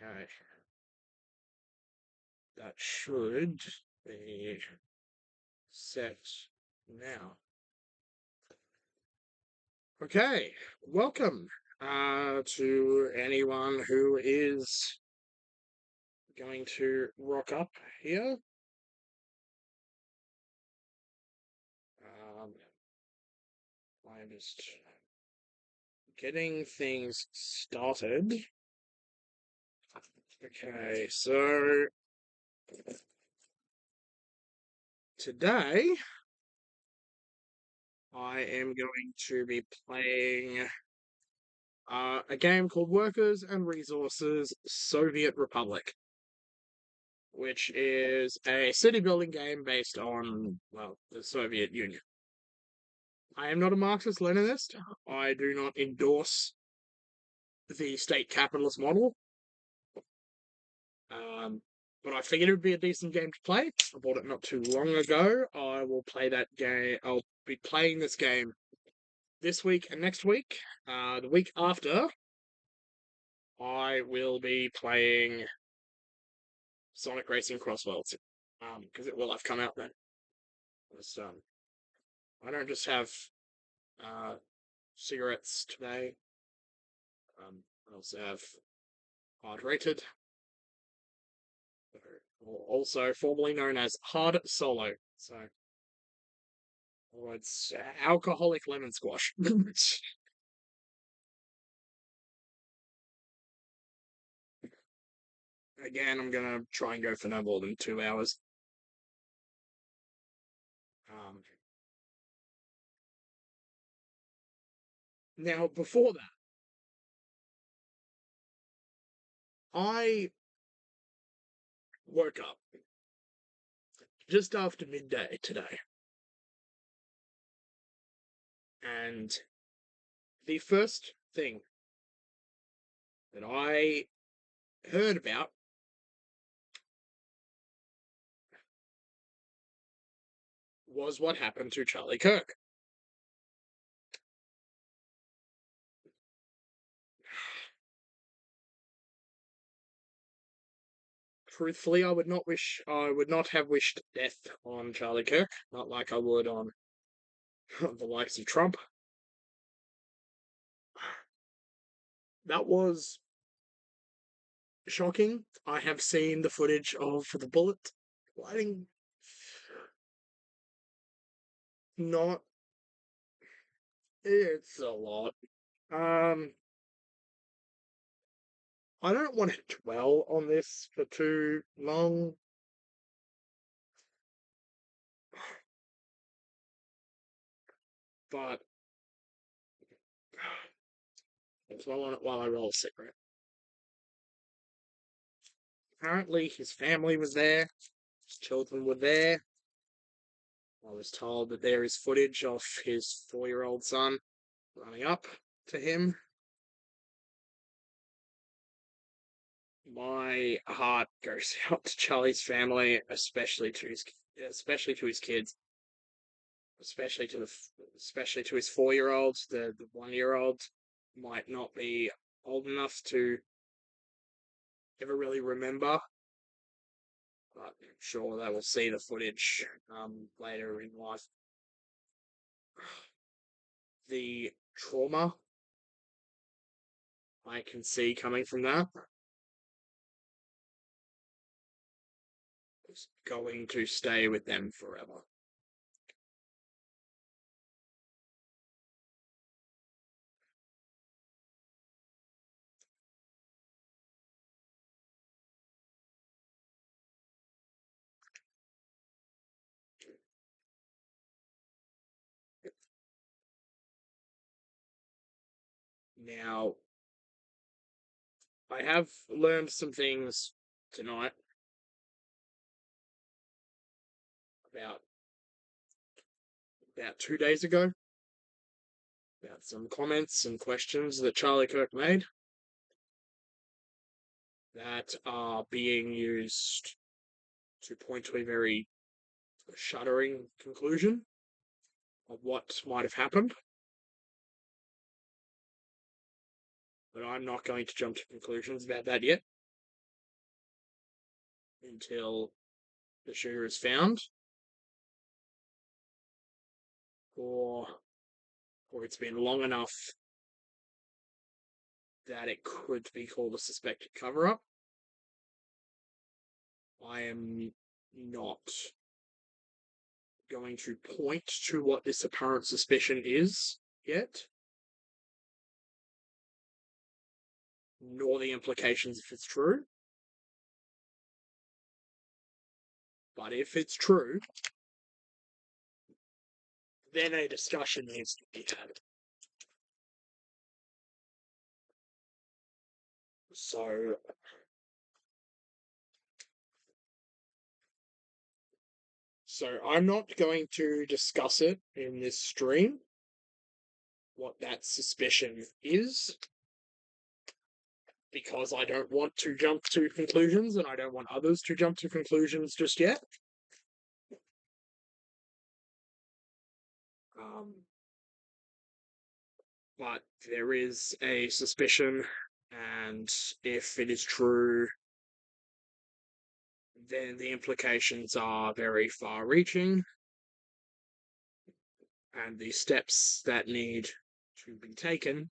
Okay. That should be set now. Okay, welcome to anyone who is going to rock up here. I'm just getting things started. Okay, so today I am going to be playing a game called Workers and Resources Soviet Republic, which is a city building game based on, well, the Soviet Union. I am not a Marxist Leninist. I do not endorse the state capitalist model. But I figured it would be a decent game to play. I bought it not too long ago. I will play that game. I'll be playing this game this week and next week. The week after, I will be playing Sonic Racing Cross Worlds. Because it will have come out then. I don't just have uh, cigarettes today. I also have hard rated, also formerly known as hard solo. So, it's alcoholic lemon squash. Again, I'm gonna try and go for no more than 2 hours. Um, Now, before that, I woke up just after midday today, and the first thing that I heard about was what happened to Charlie Kirk. Truthfully, I would not have wished death on Charlie Kirk, not like I would on the likes of Trump. That was shocking. I have seen the footage of the bullet lighting. Not, it's a lot. Um, I don't want to dwell on this for too long. But while I roll a cigarette. Apparently, his family was there, his children were there. I was told that there is footage of his 4-year-old son running up to him. My heart goes out to Charlie's family, especially to his kids, especially to his 4-year-old. The 1-year-old might not be old enough to ever really remember, but I'm sure they will see the footage later in life. The trauma I can see coming from that is going to stay with them forever. Now, I have learned some things tonight about 2 days ago about some comments and questions that Charlie Kirk made that are being used to point to a very shuddering conclusion of what might have happened. But I'm not going to jump to conclusions about that yet. until the shooter is found, or it's been long enough that it could be called a suspected cover-up. I am not going to point to what this apparent suspicion is yet, nor the implications if it's true. But if it's true, then a discussion needs to be had. So I'm not going to discuss it in this stream, what that suspicion is, because I don't want to jump to conclusions and I don't want others to jump to conclusions just yet. But there is a suspicion, and if it is true, then the implications are very far reaching, and the steps that need to be taken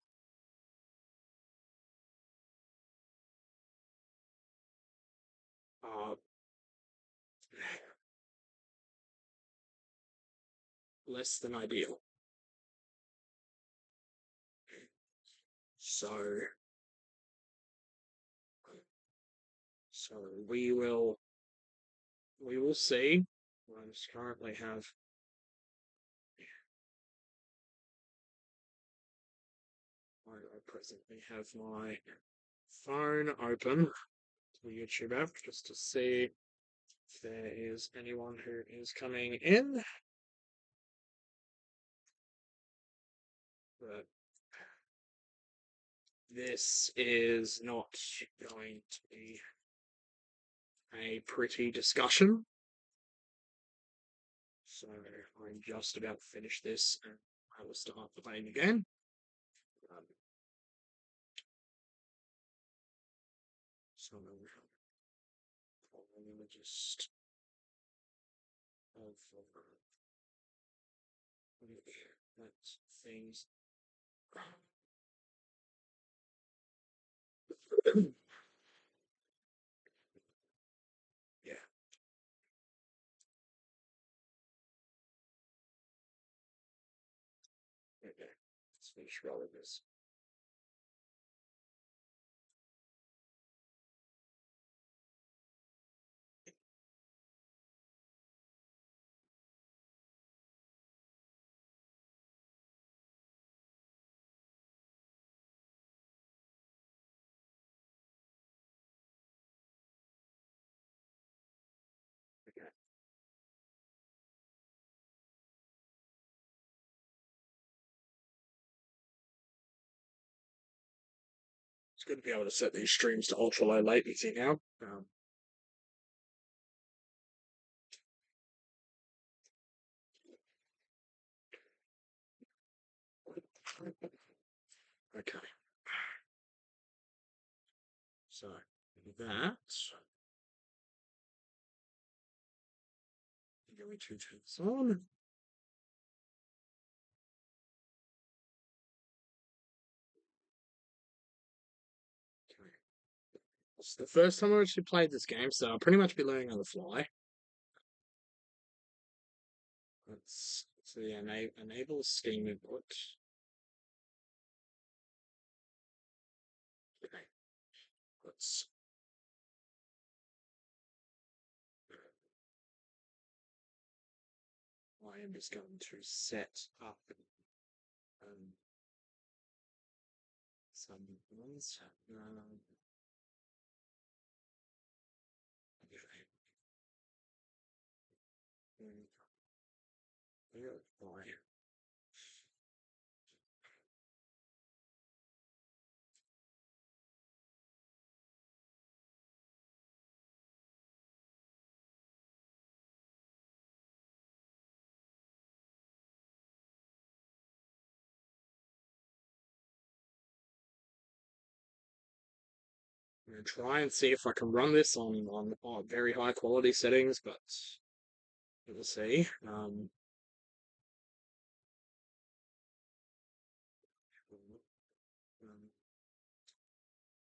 are less than ideal. So we will see. I just currently have I presently have my phone open to the YouTube app just to see if there is anyone who is coming in. But this is not going to be a pretty discussion. So I'm just about to finish this and I will start playing again. So I'm going to just that's things. Yeah. Okay. Let's finish rolling this. Okay. It's good to be able to set these streams to ultra low latency now. Okay. So that. Going to turn this on. Okay. It's the first time I've actually played this game, so I'll pretty much be learning on the fly. Let's see, enable Steam input. Okay. Let's I am just going to set up some ones. Okay. gonna try and see if I can run this on very high quality settings, but we'll see. Um,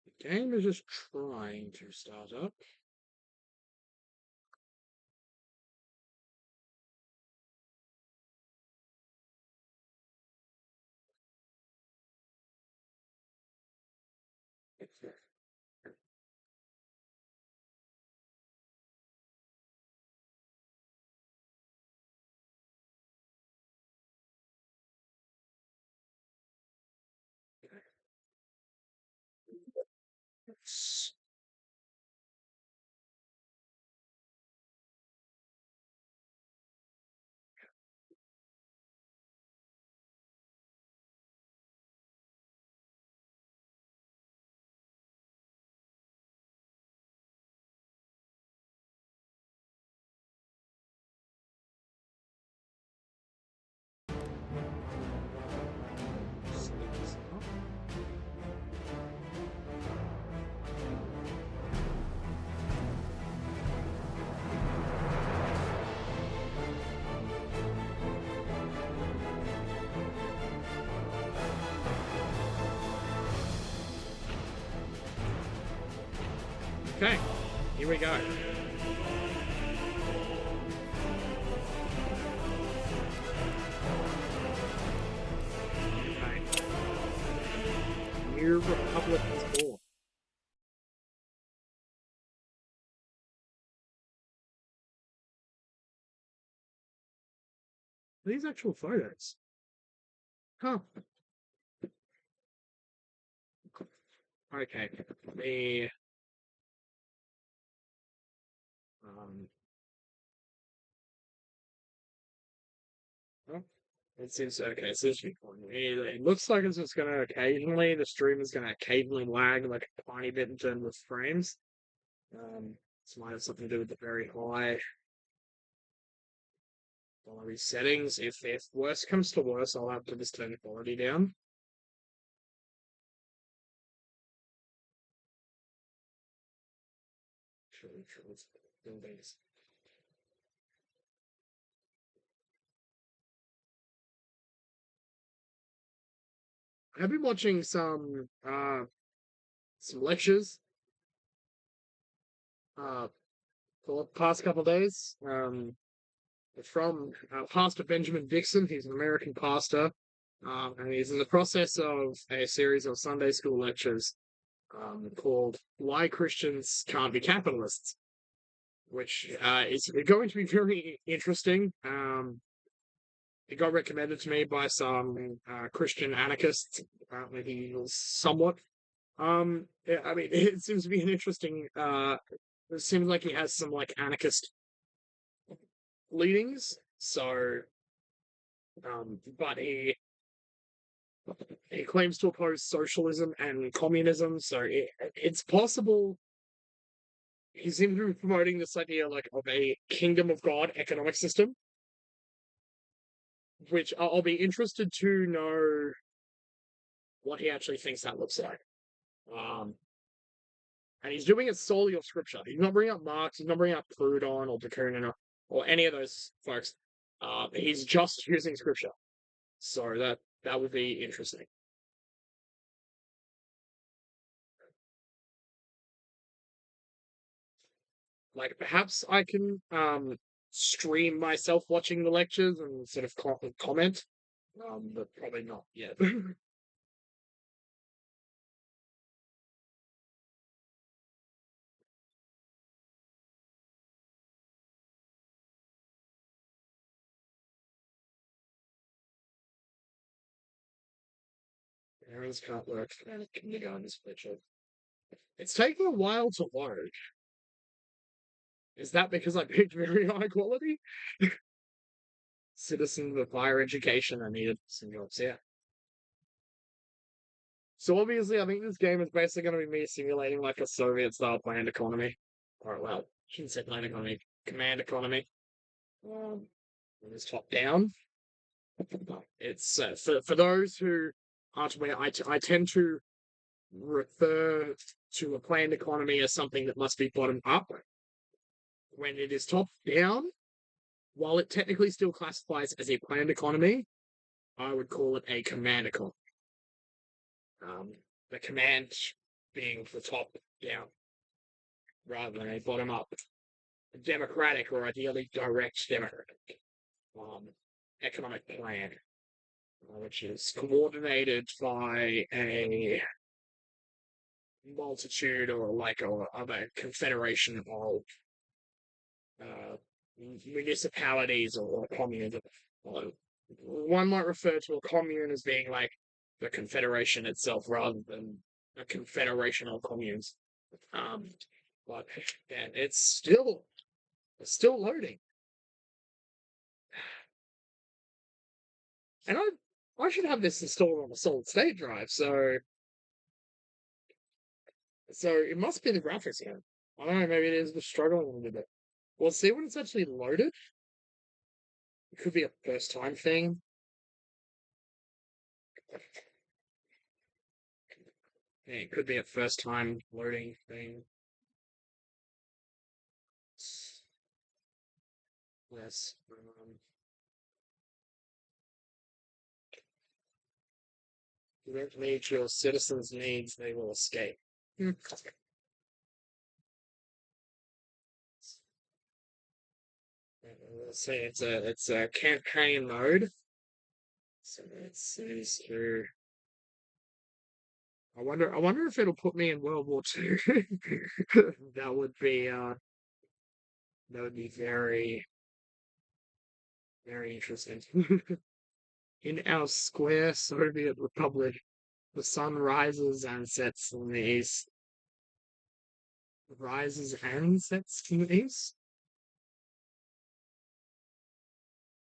the game is just trying to start up. Okay, here we go. Okay. New Republic is born. These actual photos. Huh. Okay. The um oh, it seems okay, so it looks like it's just gonna occasionally the stream is gonna occasionally lag like a tiny bit in terms of frames. This might have something to do with the very high quality settings. If worse comes to worse, I'll have to just turn the quality down. Sure, buildings. I've been watching some lectures uh for the past couple of days. From Pastor Benjamin Dixon. He's an American pastor, and he's in the process of a series of Sunday school lectures called "Why Christians Can't Be Capitalists," which is going to be very interesting. It got recommended to me by some Christian anarchists. Apparently, he was somewhat. Yeah, I mean, it seems to be an interesting. It seems like he has some like anarchist leanings. So, but he claims to oppose socialism and communism. So it's possible he seems to be promoting this idea like of a kingdom of God economic system, which I'll be interested to know what he actually thinks that looks like. Um, and he's doing it solely off scripture. He's not bringing up Marx. He's not bringing up Proudhon or de Kooning or any of those folks. He's just using scripture. So that would be interesting. Like perhaps I can stream myself watching the lectures and sort of comment, but probably not yet. Parents can't work kindergarten picture. It's taking a while to load. Is that because I picked very high quality? Citizens of higher education are needed some jobs, yeah. So obviously, I think this game is basically going to be me simulating like a Soviet-style planned economy, or well, I shouldn't say planned economy, command economy. Um, it's top down. It's for those who aren't aware. I tend to refer to a planned economy as something that must be bottom up. When it is top down, while it technically still classifies as a planned economy, I would call it a command economy. The command being the top down rather than a bottom up, democratic or ideally direct democratic economic plan, which is coordinated by a multitude or like a confederation of uh, municipalities or communes. One might refer to a commune as being like the confederation itself rather than a confederation of communes. Um, but yeah, it's still loading, and I should have this installed on a solid state drive, so it must be the graphics here. I don't know, maybe it is just struggling a little bit. We'll see when it's actually loaded. It could be a first time thing. Yeah, it could be a first time loading thing. Yes. You don't meet your citizens' needs, they will escape. Let's see, it's a campaign mode. So it says here. I wonder if it'll put me in World War II. That would be very, very interesting. In our square Soviet Republic, the sun rises and sets in the east. Rises and sets in the east?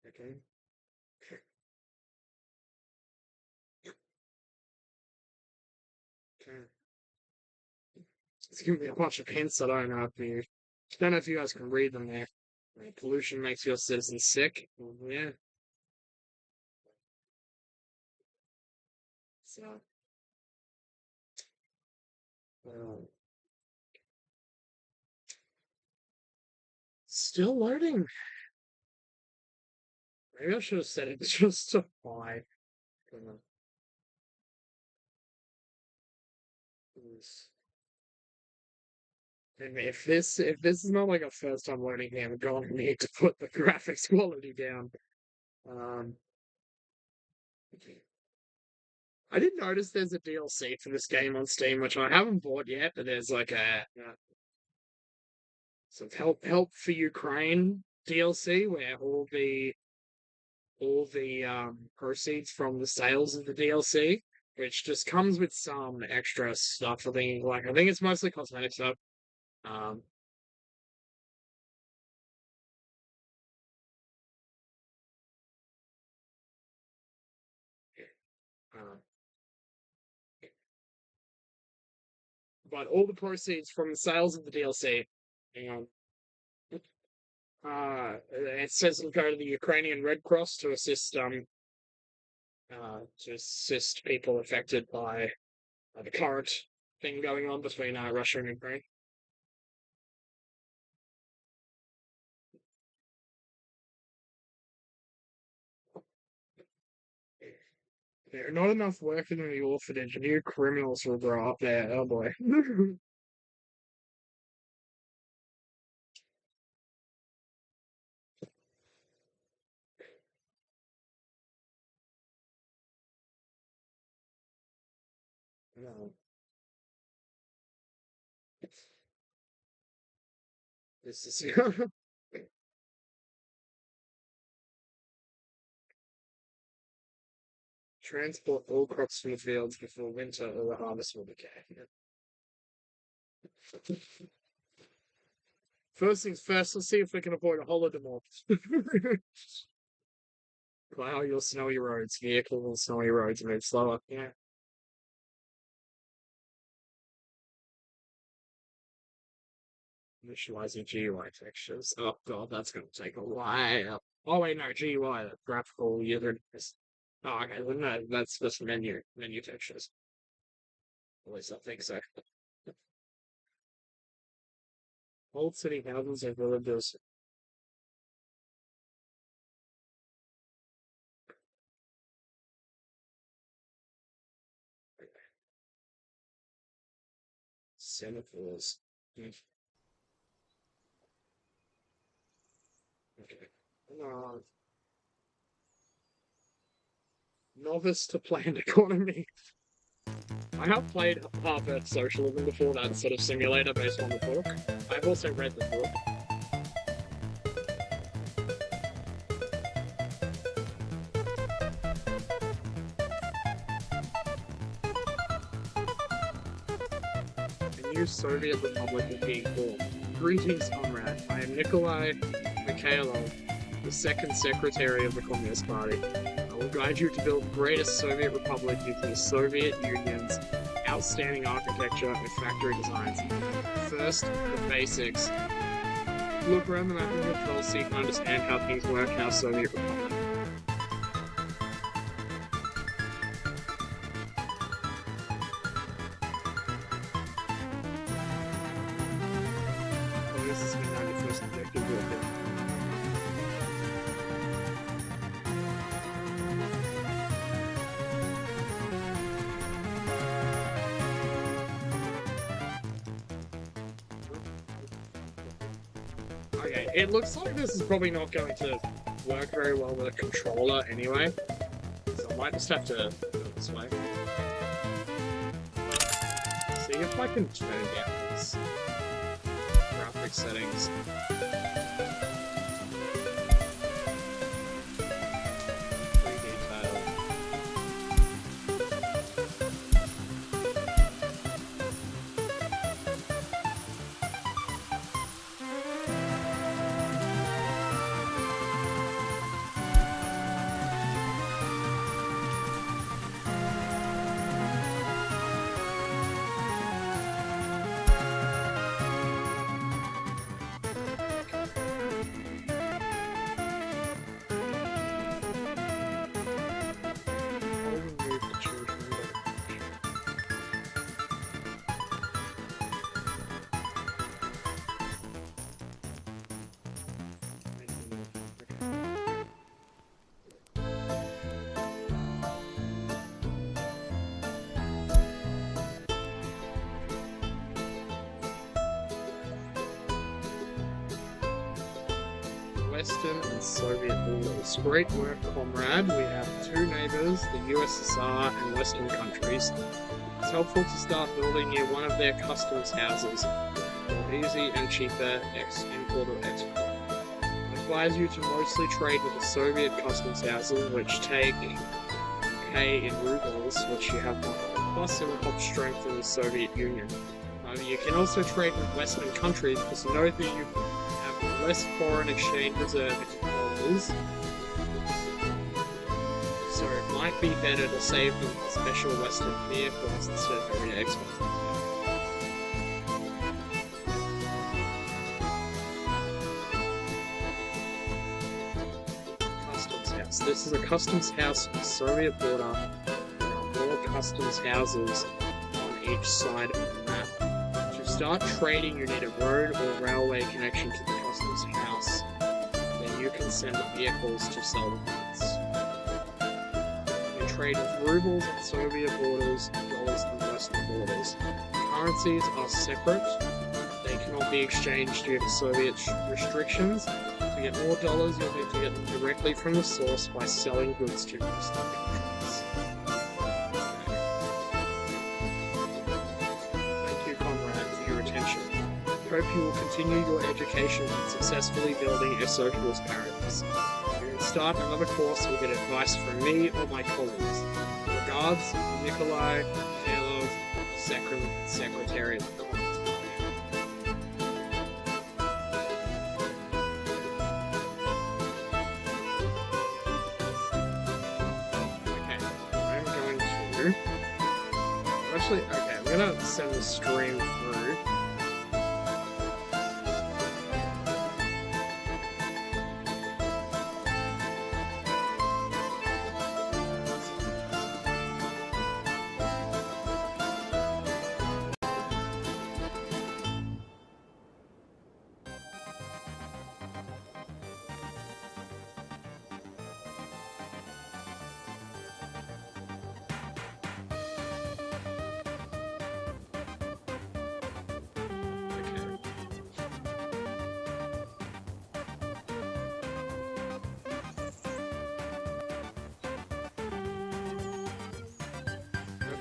Okay. Okay. It's giving me a bunch of hints. I don't know if you guys can read them there. Pollution makes your citizens sick. Yeah. So, uh, still loading. Maybe I should have said it just to why. And if this is not like a first time loading game, I'm going to need to put the graphics quality down. Um, I did notice there's a DLC for this game on Steam, which I haven't bought yet, but there's like a some help for Ukraine DLC where all the proceeds from the sales of the DLC, which just comes with some extra stuff. I think it's mostly cosmetic stuff. Um, uh, but all the proceeds from the sales of the DLC, um, it says it'll go to the Ukrainian Red Cross to assist people affected by the current thing going on between Russia and Ukraine. There are not enough workers in the orphanage. New criminals will grow up there. Oh boy. No, this is transport all crops from the fields before winter or the harvest will begin. First things first, let's see if we can avoid a holodomor. Plow your snowy roads. Vehicle on snowy roads move slower. Yeah. Initializing GUI textures. Oh god, that's going to take a while. Oh wait, no, GUI, graphical user interface. Oh, okay, well, no, that's just menu textures. At least I think so. Old city houses and villages. Semaphores. Hmm, okay. Uh, Novice to planned economy. I have played Half-Earth Socialism before, that sort of simulator based on the book. I've also read the book. A new Soviet Republic is being formed. Greetings, comrade. I am Nikolai Mikhailov, the second secretary of the Communist Party. I will guide you to build the greatest Soviet Republic using the Soviet Union's outstanding architecture and factory designs. First, the basics. Look around the map of your control so you can understand how things work in our Soviet Republic. Oh, this is my 91st objective working. Okay, it looks like this is probably not going to work very well with a controller anyway. So I might just have to do it this way. See if I can turn down these graphic settings. Pretty detailed. All we need to change window. Western and Soviet borders. Great work, comrade. We have two neighbors, the USSR and Western countries. It's helpful to start building near one of their customs houses. More easy and cheaper import or export. I advise you to mostly trade with the Soviet customs houses, which pay in rubles, which you have more of. Plus, it will help strengthen the Soviet Union. You can also trade with Western countries, because note that you have less foreign exchange reserve in dollars. So it might be better to save them for special Western vehicles instead of everyday expenses. Customs house. This is a customs house on the Soviet border. There are more customs houses on each side of the map. To start trading, you need a road or railway connection to the customs house. Then you can send vehicles to sell the goods. You can trade with rubles on Soviet borders, dollars on Western borders. Currencies are separate. They cannot be exchanged due to Soviet restrictions. To get more dollars, you'll need to get them directly from the source by selling goods to Western countries. Thank you, comrade, for your attention. Hope you will continue your education and successfully building a socialist paradise. If you start another course, you'll get advice from me or my colleagues. Regards, Nikolai Mikhailov, Secretary of the Communist Party. Okay, I'm going to... Actually, okay, I'm gonna send the stream through.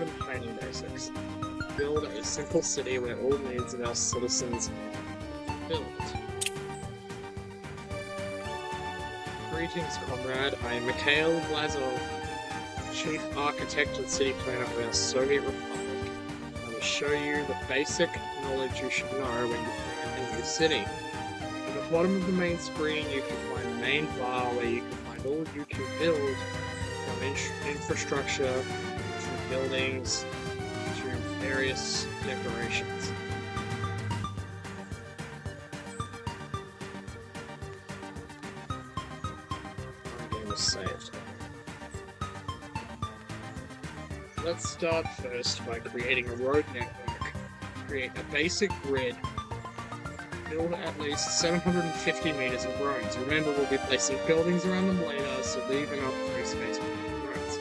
urban planning basics. Build a simple city where all needs of our citizens are filled. Greetings, comrade. I am Mikhail Vlasov, Chief Architect and City Planner of our Soviet Republic. I will show you the basic knowledge you should know when you plan a new city. At the bottom of the main screen, you can find the main bar where you can find all you can build, from infrastructure to buildings to various decorations. Saved. Let's start first by creating a road network. Create a basic grid. Build at least 750 meters of roads. Remember, we'll be placing buildings around them later, so leave enough free space between roads.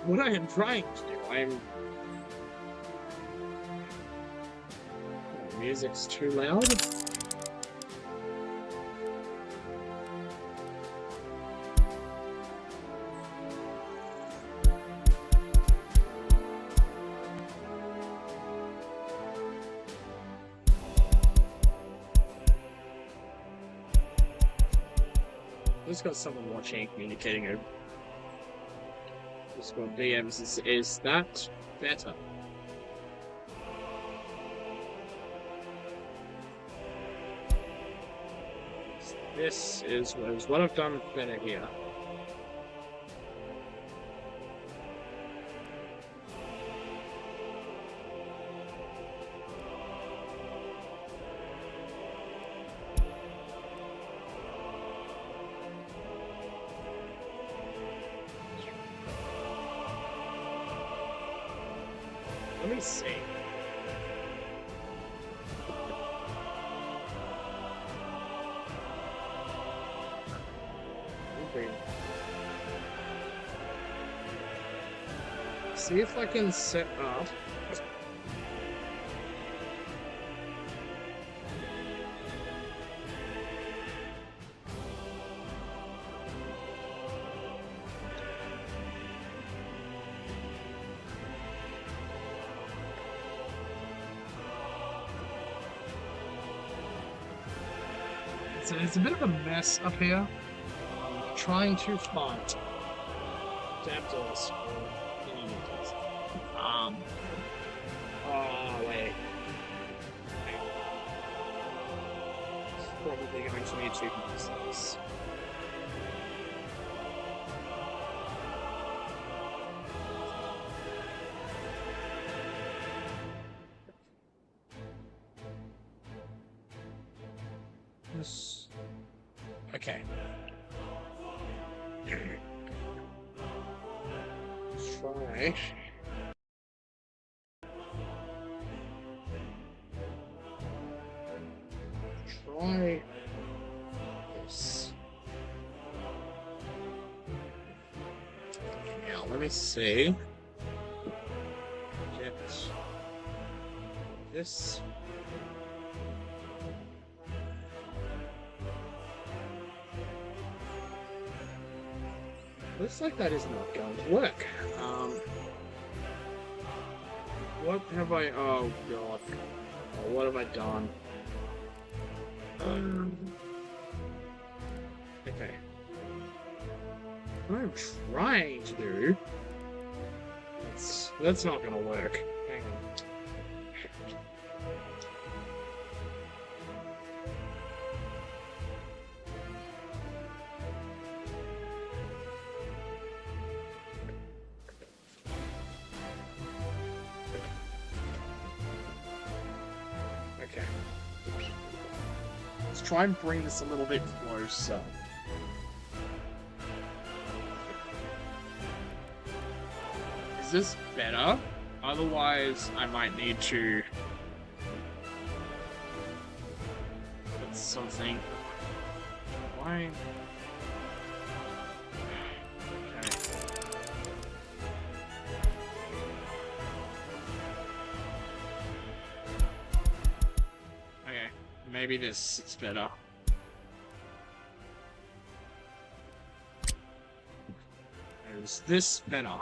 What I am trying to do, the music's too loud. Just got someone watching and communicating over Discord DMs. Is that better? This is what I've done better here. Let me see. Okay. See if I can set up. It's a bit of a mess up here. I'm trying to find adapters for images. Oh wait. It's probably going to need to use this. Okay. Try. try this. Now, let me see. Get this. Looks like that is not going to work. What have I... Oh, God. Oh, what have I done? Okay. What I'm trying to do... That's not gonna work. Hang on. Okay. Let's try and bring this a little bit closer. Is this better? Otherwise, I might need to put something. Why? Okay. Okay, maybe this is better. Is this better?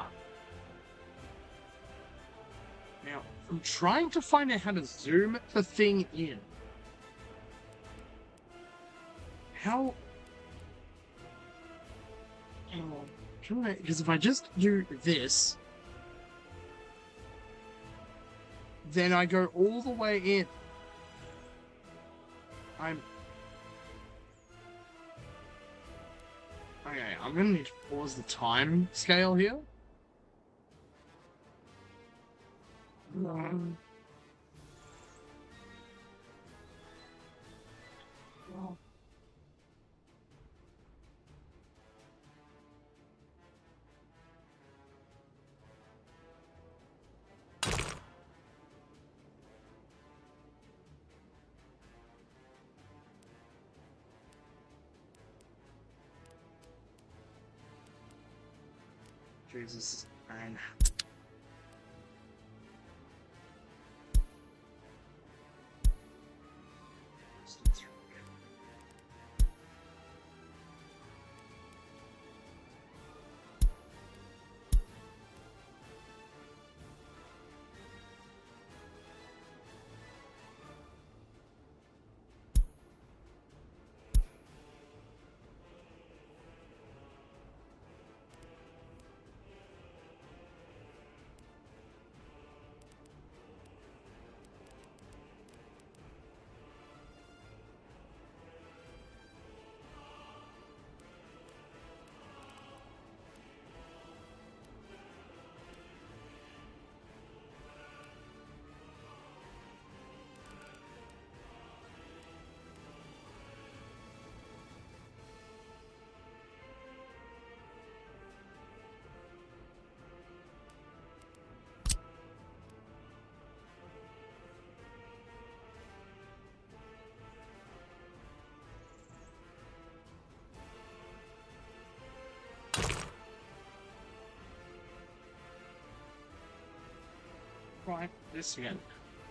Now, I'm trying to find out how to zoom the thing in. How... Because if I just do this, then I go all the way in. Okay, I'm gonna need to pause the time scale here. Jesus, man. Right, this again.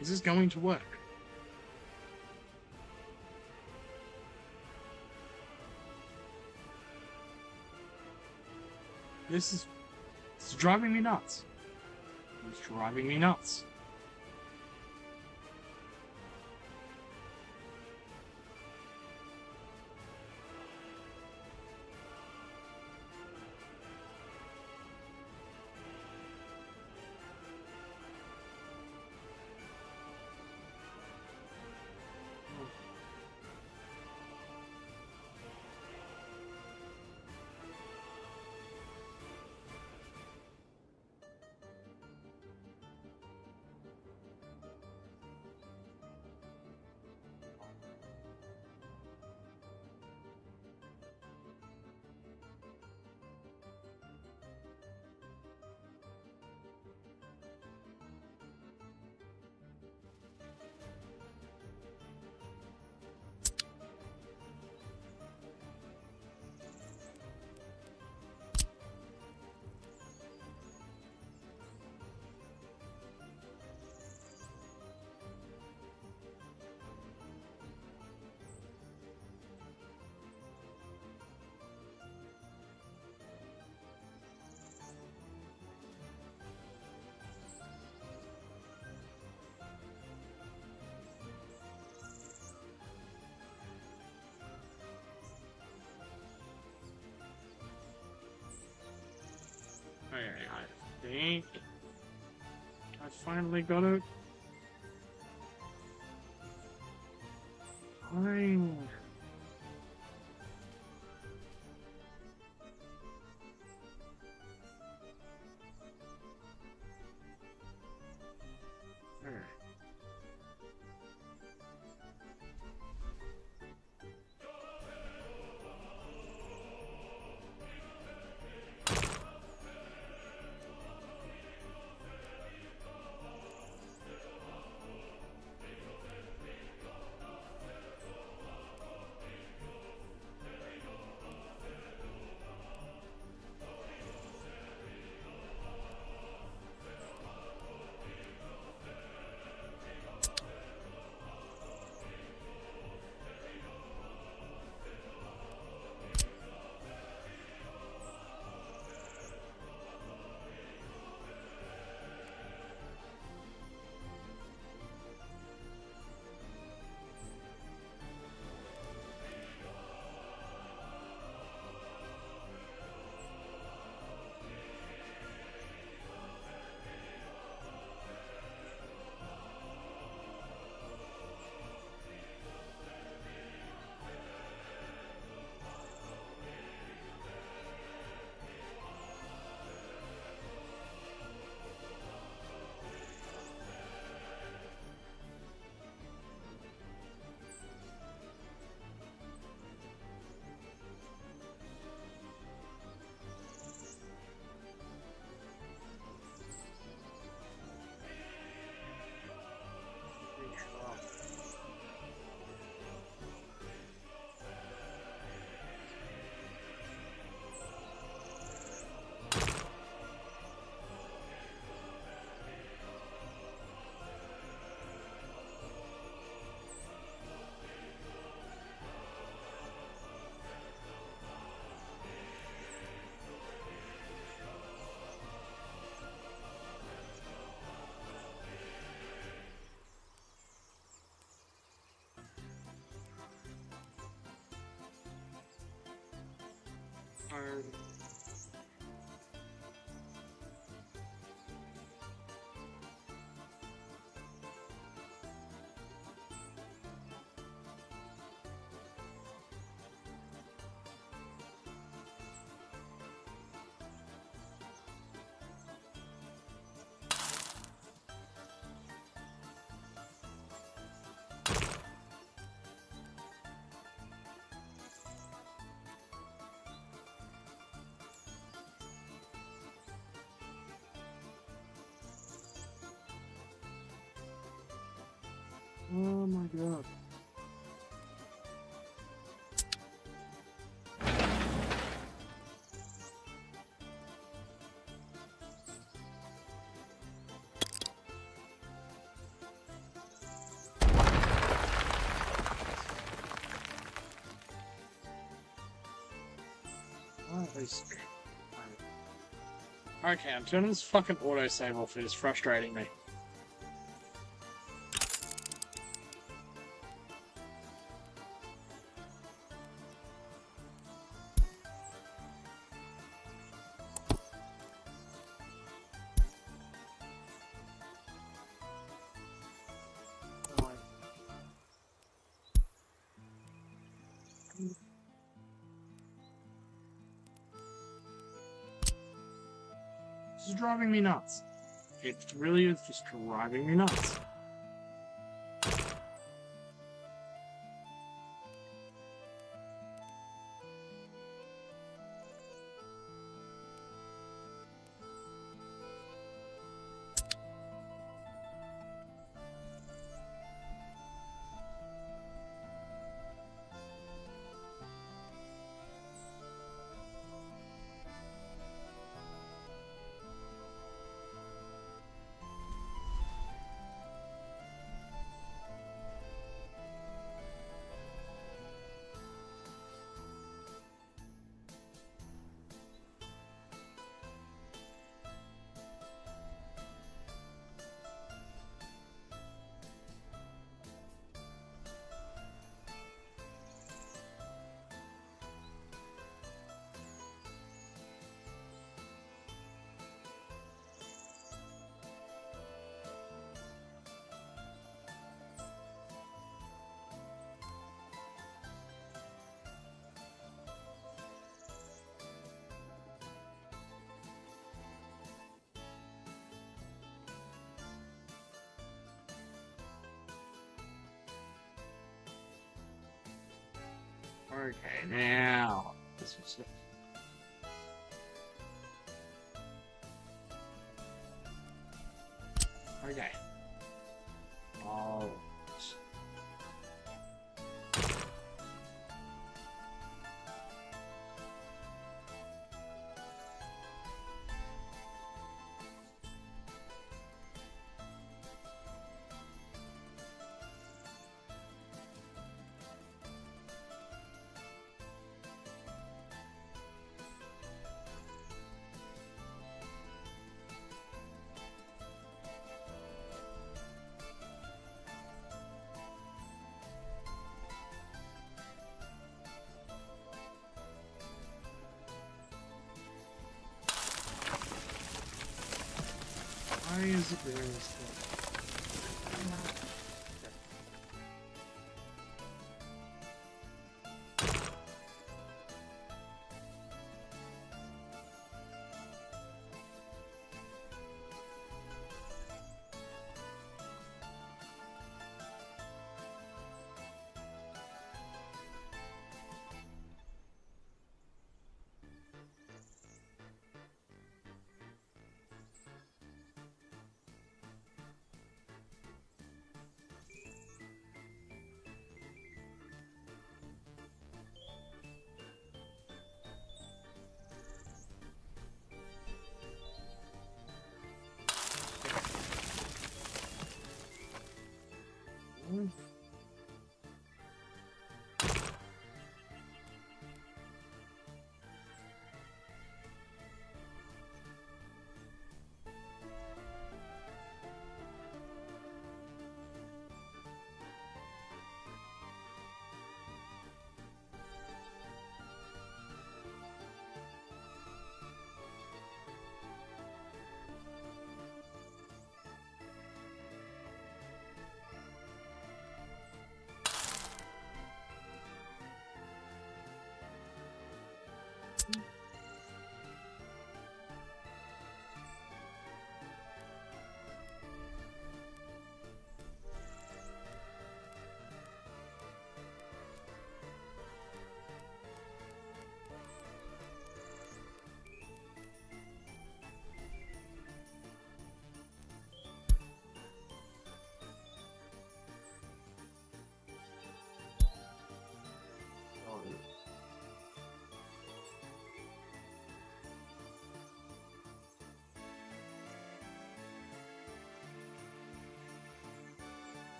Is this going to work? It's driving me nuts. It's driving me nuts. I think I finally got it. Fine. Alright. Oh my god. Okay, I'm turning this fucking autosave off. It is frustrating me. This is driving me nuts. It really is just driving me nuts. Okay, now. This was okay. Oh. Why is it doing this thing?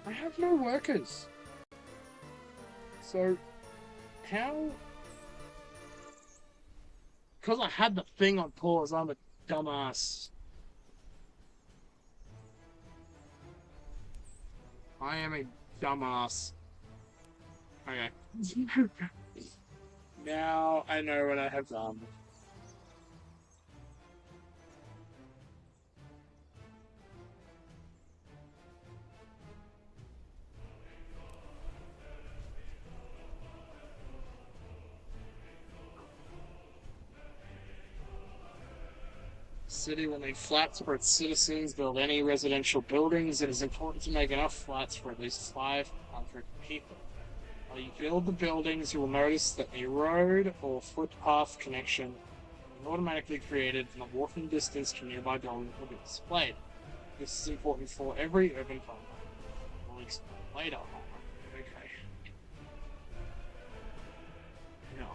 I have no workers. So, how? Because I had the thing on pause, I'm a dumbass. I am a dumbass. Okay. Now I know what I have done. City will need flats for its citizens. Build any residential buildings. It is important to make enough flats for at least 500 people. While you build the buildings, you will notice that a road or footpath connection is automatically created and the walking distance to nearby buildings will be displayed. This is important for every urban farm. We'll explain later. Okay. No.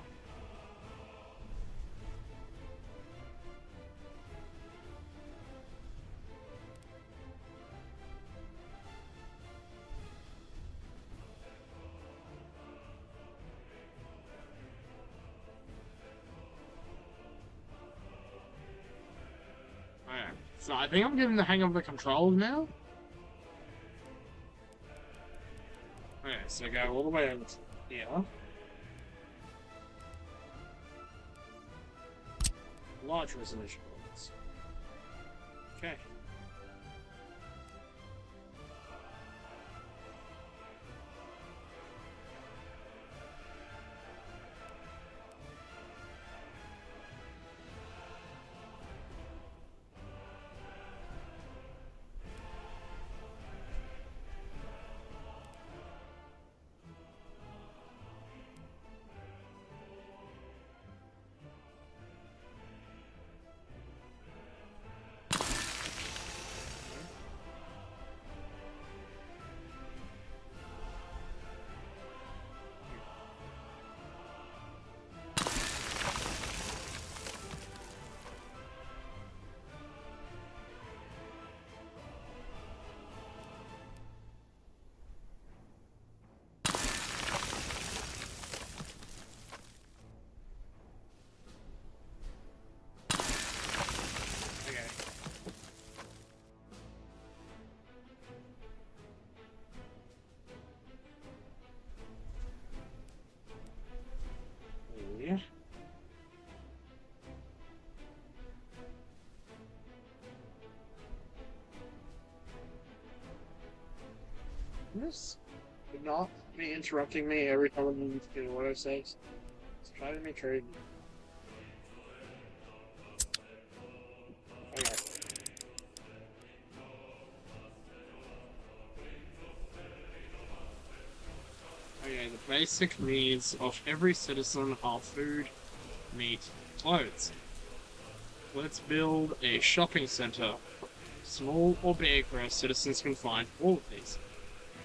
Okay. So I think I'm getting the hang of the controls now. Okay, so go all the way over to here. large residential buildings. Okay. Yeah. This would not be interrupting me every time I need to do what I say. It's driving me crazy. Okay. Okay, the basic needs of every citizen are food, meat, clothes. Let's build a shopping center, small or big, where citizens can find all of these.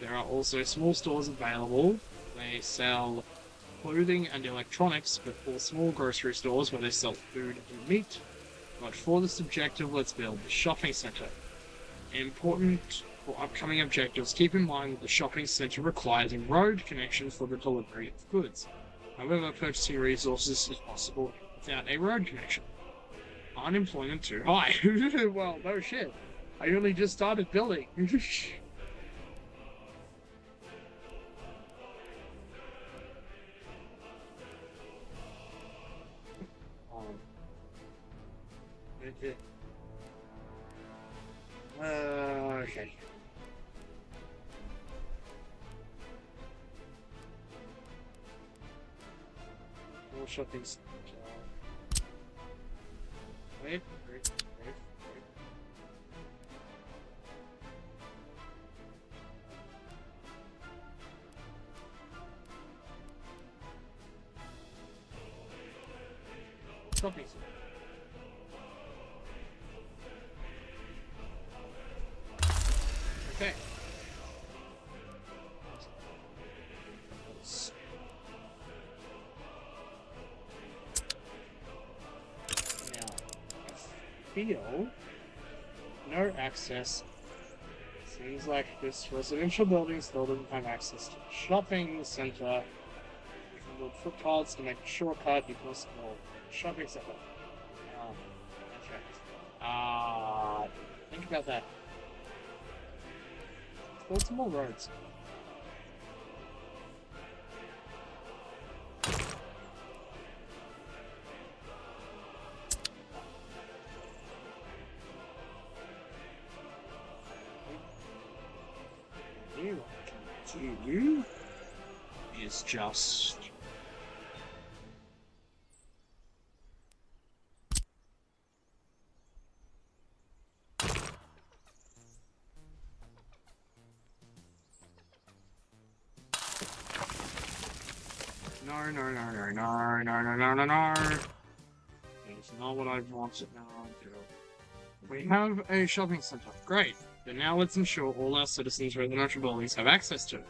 There are also small stores available. They sell clothing and electronics, but all small grocery stores where they sell food and meat. But for this objective, let's build the shopping center. Important for upcoming objectives, keep in mind that the shopping center requires a road connection for the delivery of goods. However, purchasing resources is possible without a road connection. Unemployment too high. Well, no shit. I only just started building. Okay. More shopping center. Wait. Shopping center. Okay. Now, I feel no access. Seems like this residential building still doesn't have access to the shopping center. You can build footpaths to make a shortcut because small shopping center. Okay. Think about that. Build some more roads. What I can do is just No. It's not what I wanted now. We have a shopping center. Great. But now let's ensure all our citizens' residential buildings have access to it.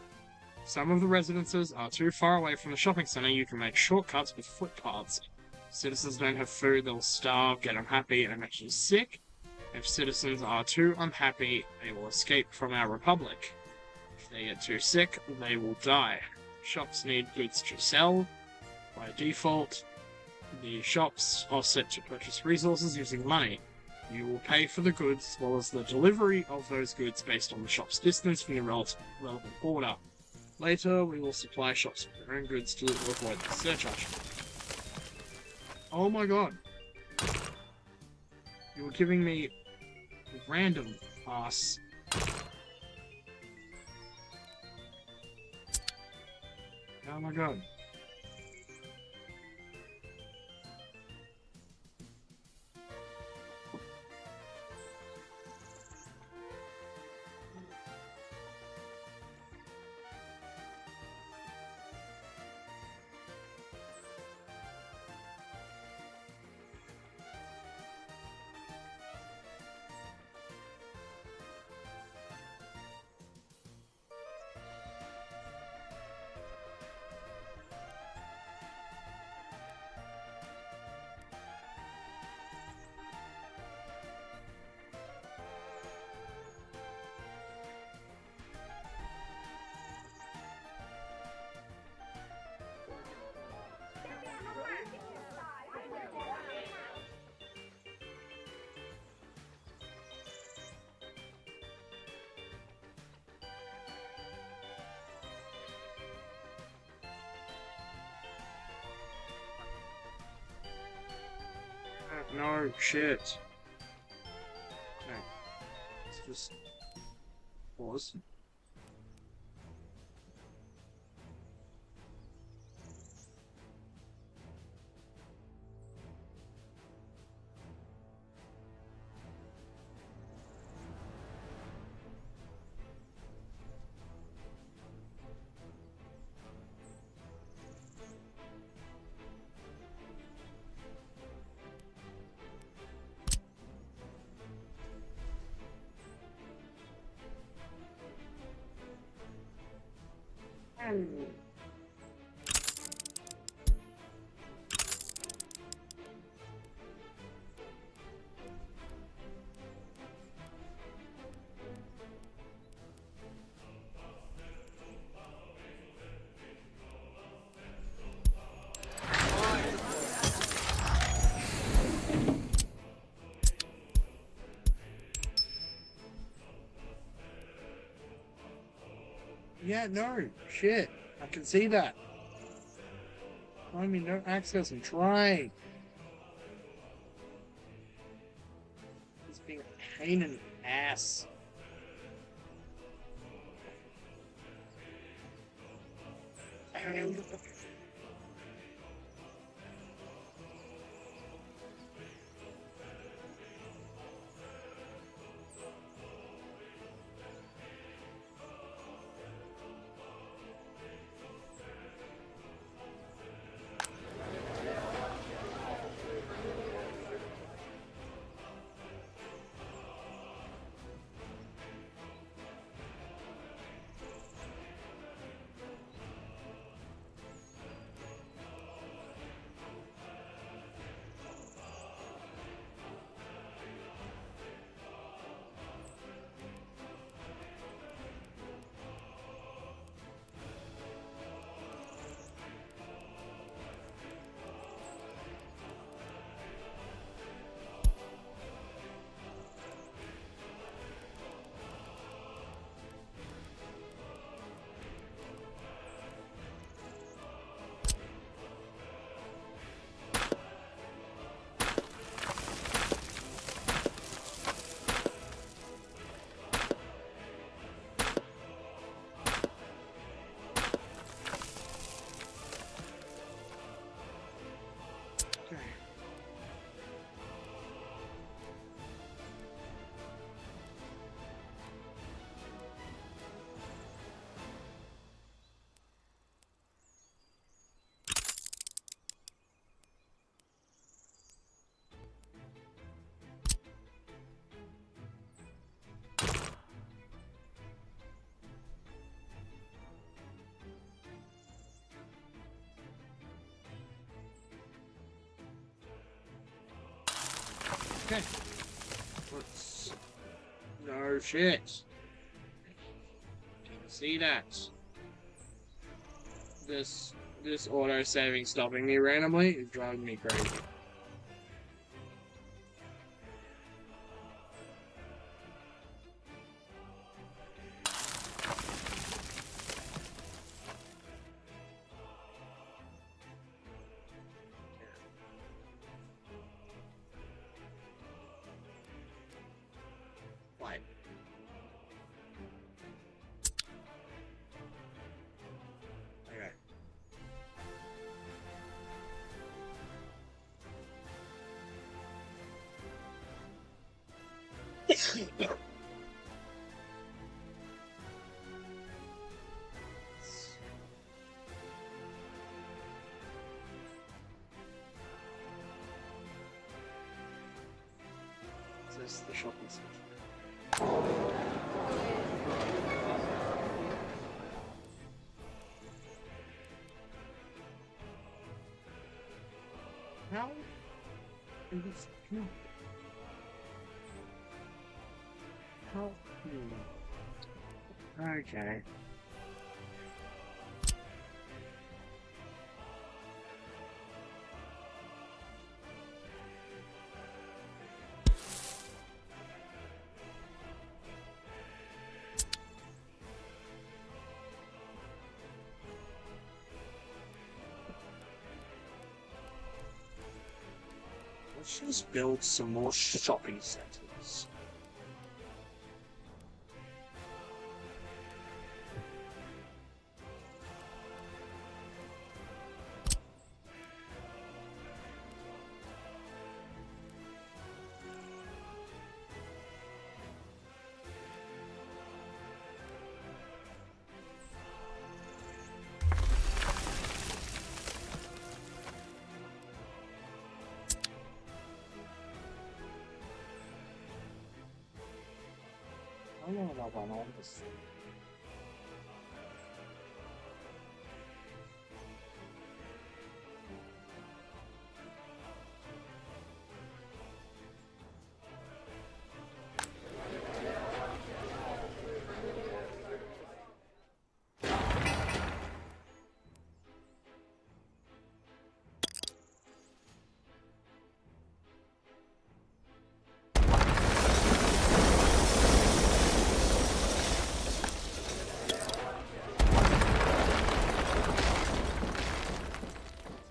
If some of the residences are too far away from the shopping center, you can make shortcuts with footpaths. If citizens don't have food, they'll starve, get unhappy, and eventually sick. If citizens are too unhappy, they will escape from our republic. If they get too sick, they will die. Shops need goods to sell. By default, the shops are set to purchase resources using money. You will pay for the goods as well as the delivery of those goods based on the shop's distance from the relevant border. Later, we will supply shops with their own goods to avoid the surcharge. Oh my god. You were giving me random pass. Oh my god. No shit. Okay. Let's just pause. Yeah, no, shit. I can see that. I mean, no access and trying. It's being a pain in the ass. Okay. Okay. Let's... No shit. See that? This auto saving stopping me randomly is driving me crazy. This is the shopping center. How? How? Okay. Let's just build some more shopping centers. I don't know about all this.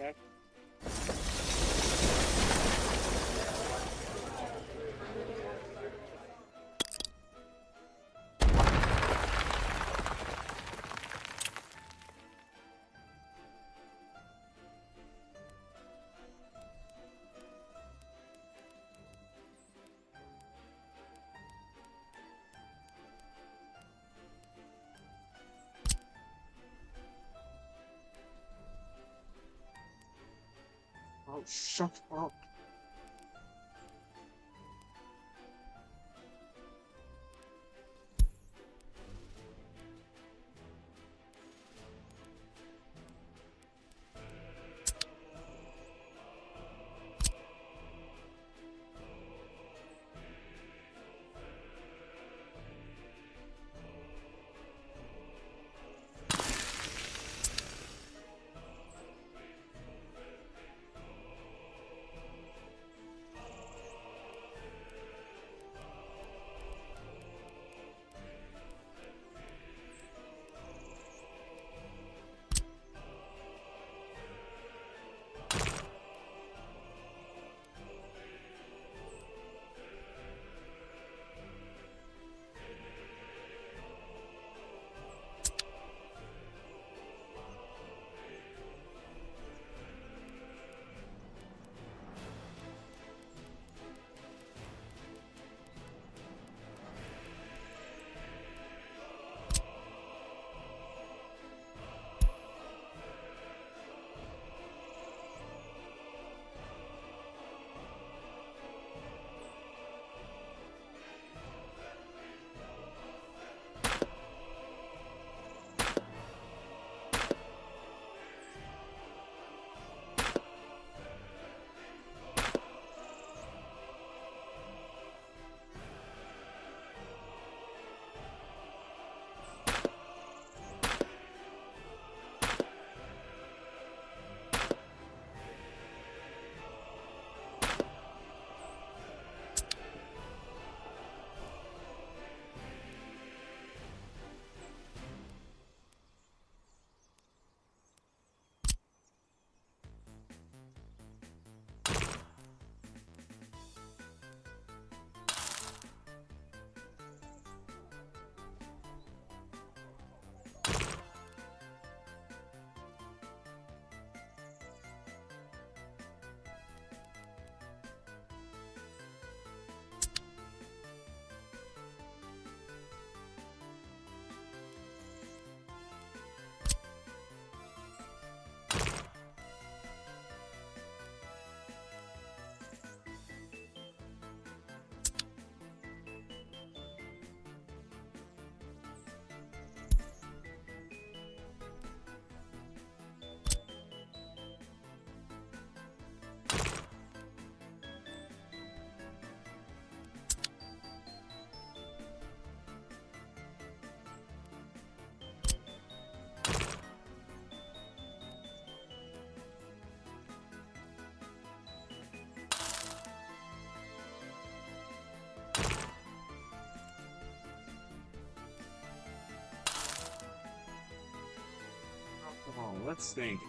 Okay. Oh, shut up. let's think.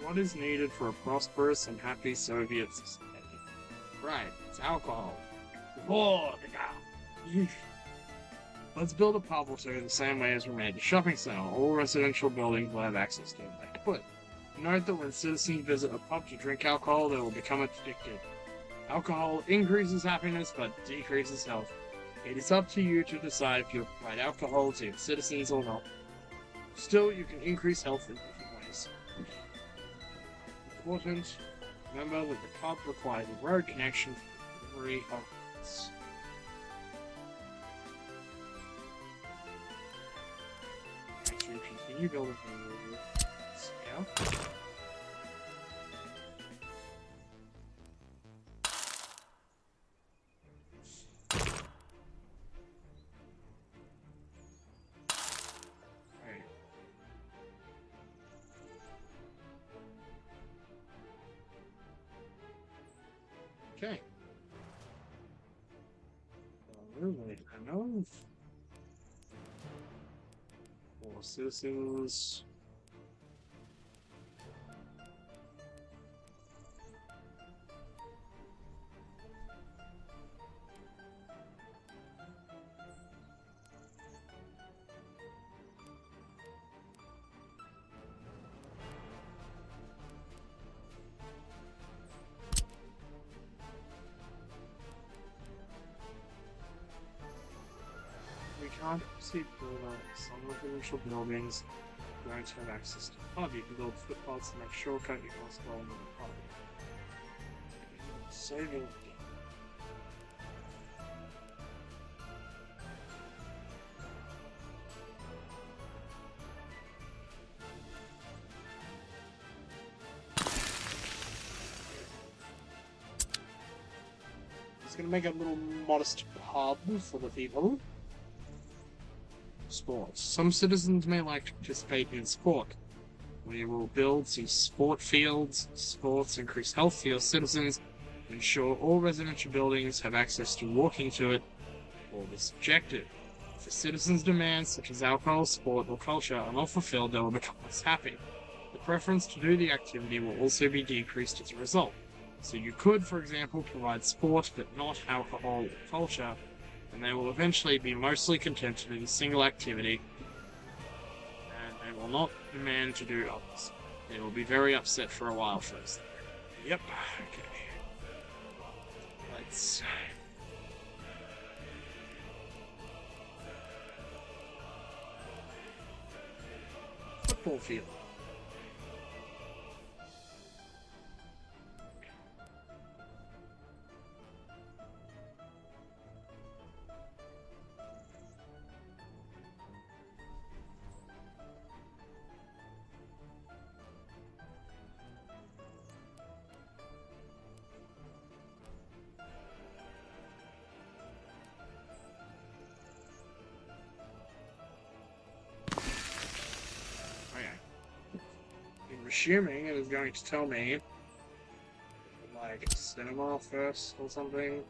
What is needed for a prosperous and happy Soviet society? Right, it's alcohol. Vodka. Let's build a pub or two the same way as we made the shopping center. All residential buildings will have access to it. But note that when citizens visit a pub to drink alcohol, they will become addicted. Alcohol increases happiness but decreases health. It is up to you to decide if you'll provide alcohol to your citizens or not. Still, you can increase health in different ways. Important, remember that the pub requires a road connection for delivery of goods. Actually, continue building yeah. Okay. Really, I know. For citizens. We can't proceed further. Some residential buildings don't have access to the pub. You can build footpaths to make shortcut you can also go into the pub. Saving. Just gonna make a little modest pub for the people. Sports. Some citizens may like to participate in sport. We will build some sport fields. Sports increase health for your citizens. Ensure all residential buildings have access to walking to it for this objective. If the citizens' demands, such as alcohol, sport, or culture, are not fulfilled, they will become less happy. The preference to do the activity will also be decreased as a result. So you could, for example, provide sport but not alcohol or culture, and they will eventually be mostly content to do the single activity, and they will not demand to do others. They will be very upset for a while first. Yep, okay. Let's... football field. Assuming it is going to tell me, like, cinema first or something.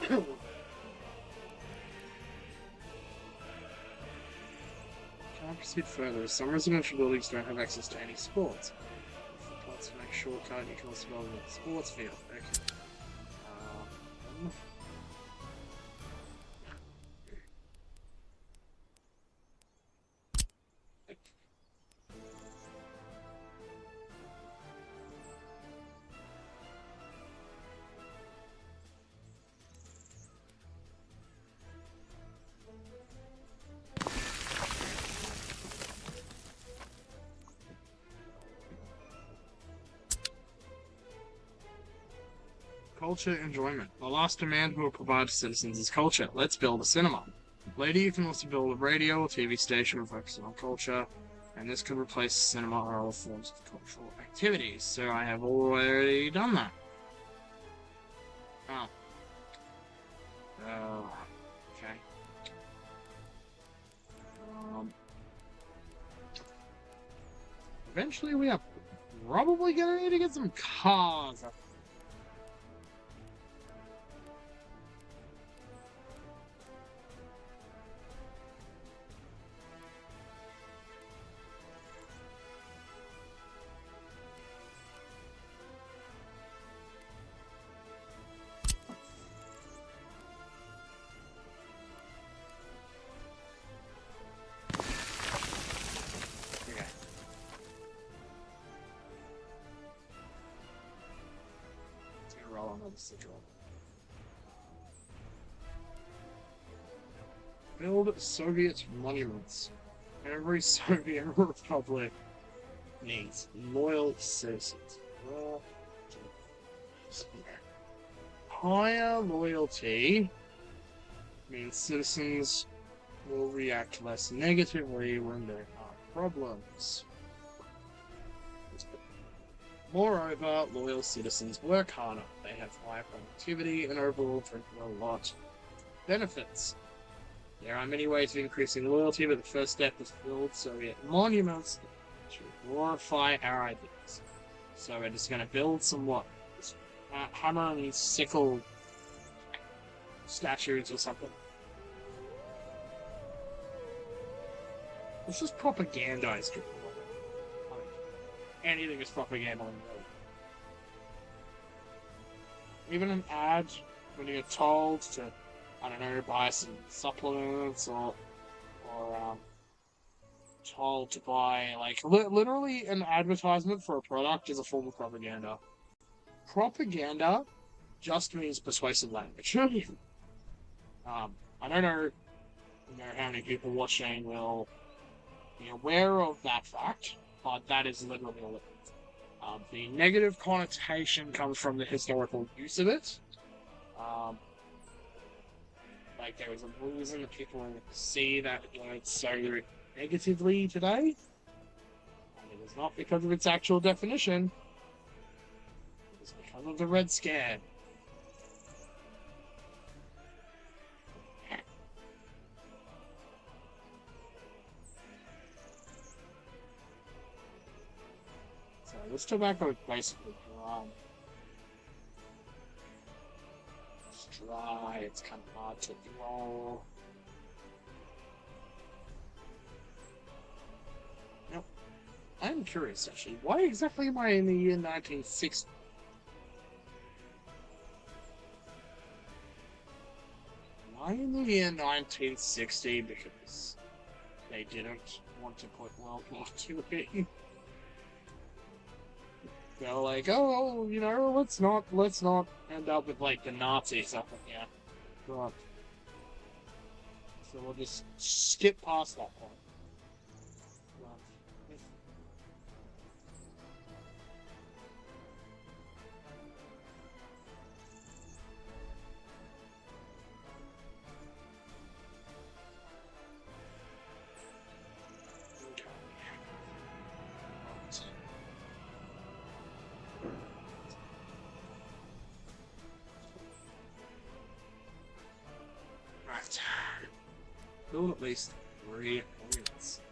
Can't proceed further. Some residential buildings don't have access to any sports. Let's make shortcut you can also build a sports field. Okay. Culture enjoyment. The last demand we'll provide to citizens is culture. Let's build a cinema. Later, you can also build a radio or TV station focusing on culture, and this could replace cinema or other forms of cultural activities. So I have already done that. Oh. Okay. Eventually, we are probably gonna need to get some cars. What's the job? Build Soviet monuments. Every Soviet republic needs loyal citizens. Higher loyalty means citizens will react less negatively when there are problems. Moreover, loyal citizens work harder. They have higher productivity and overall drink a lot. Benefits. There are many ways of increasing loyalty, but the first step is to build Soviet monuments to glorify our ideas. So we're just going to build some what? Hammer and sickle statues or something. Let's just propagandize people. I mean, anything is propaganda on the road. Even an ad when you get told to, I don't know, buy some supplements or told to buy, like, literally an advertisement for a product is a form of propaganda. Propaganda just means persuasive language. I don't know, how many people watching will be aware of that fact, but that is literally all it is. The negative connotation comes from the historical use of it. Like, there was a reason that people see that word so negatively today, and it is not because of its actual definition. It is because of the Red Scare. So this tobacco is basically dry. It's dry, it's kind of hard to roll. Now, I'm curious actually, why exactly am I in the year 1960? Why in the year 1960? Because they didn't want to put World War II in. They're like, oh, let's not end up with, like, the Nazis up in here. Right. So we'll just skip past that point. Right. Right. Build at least 3 points.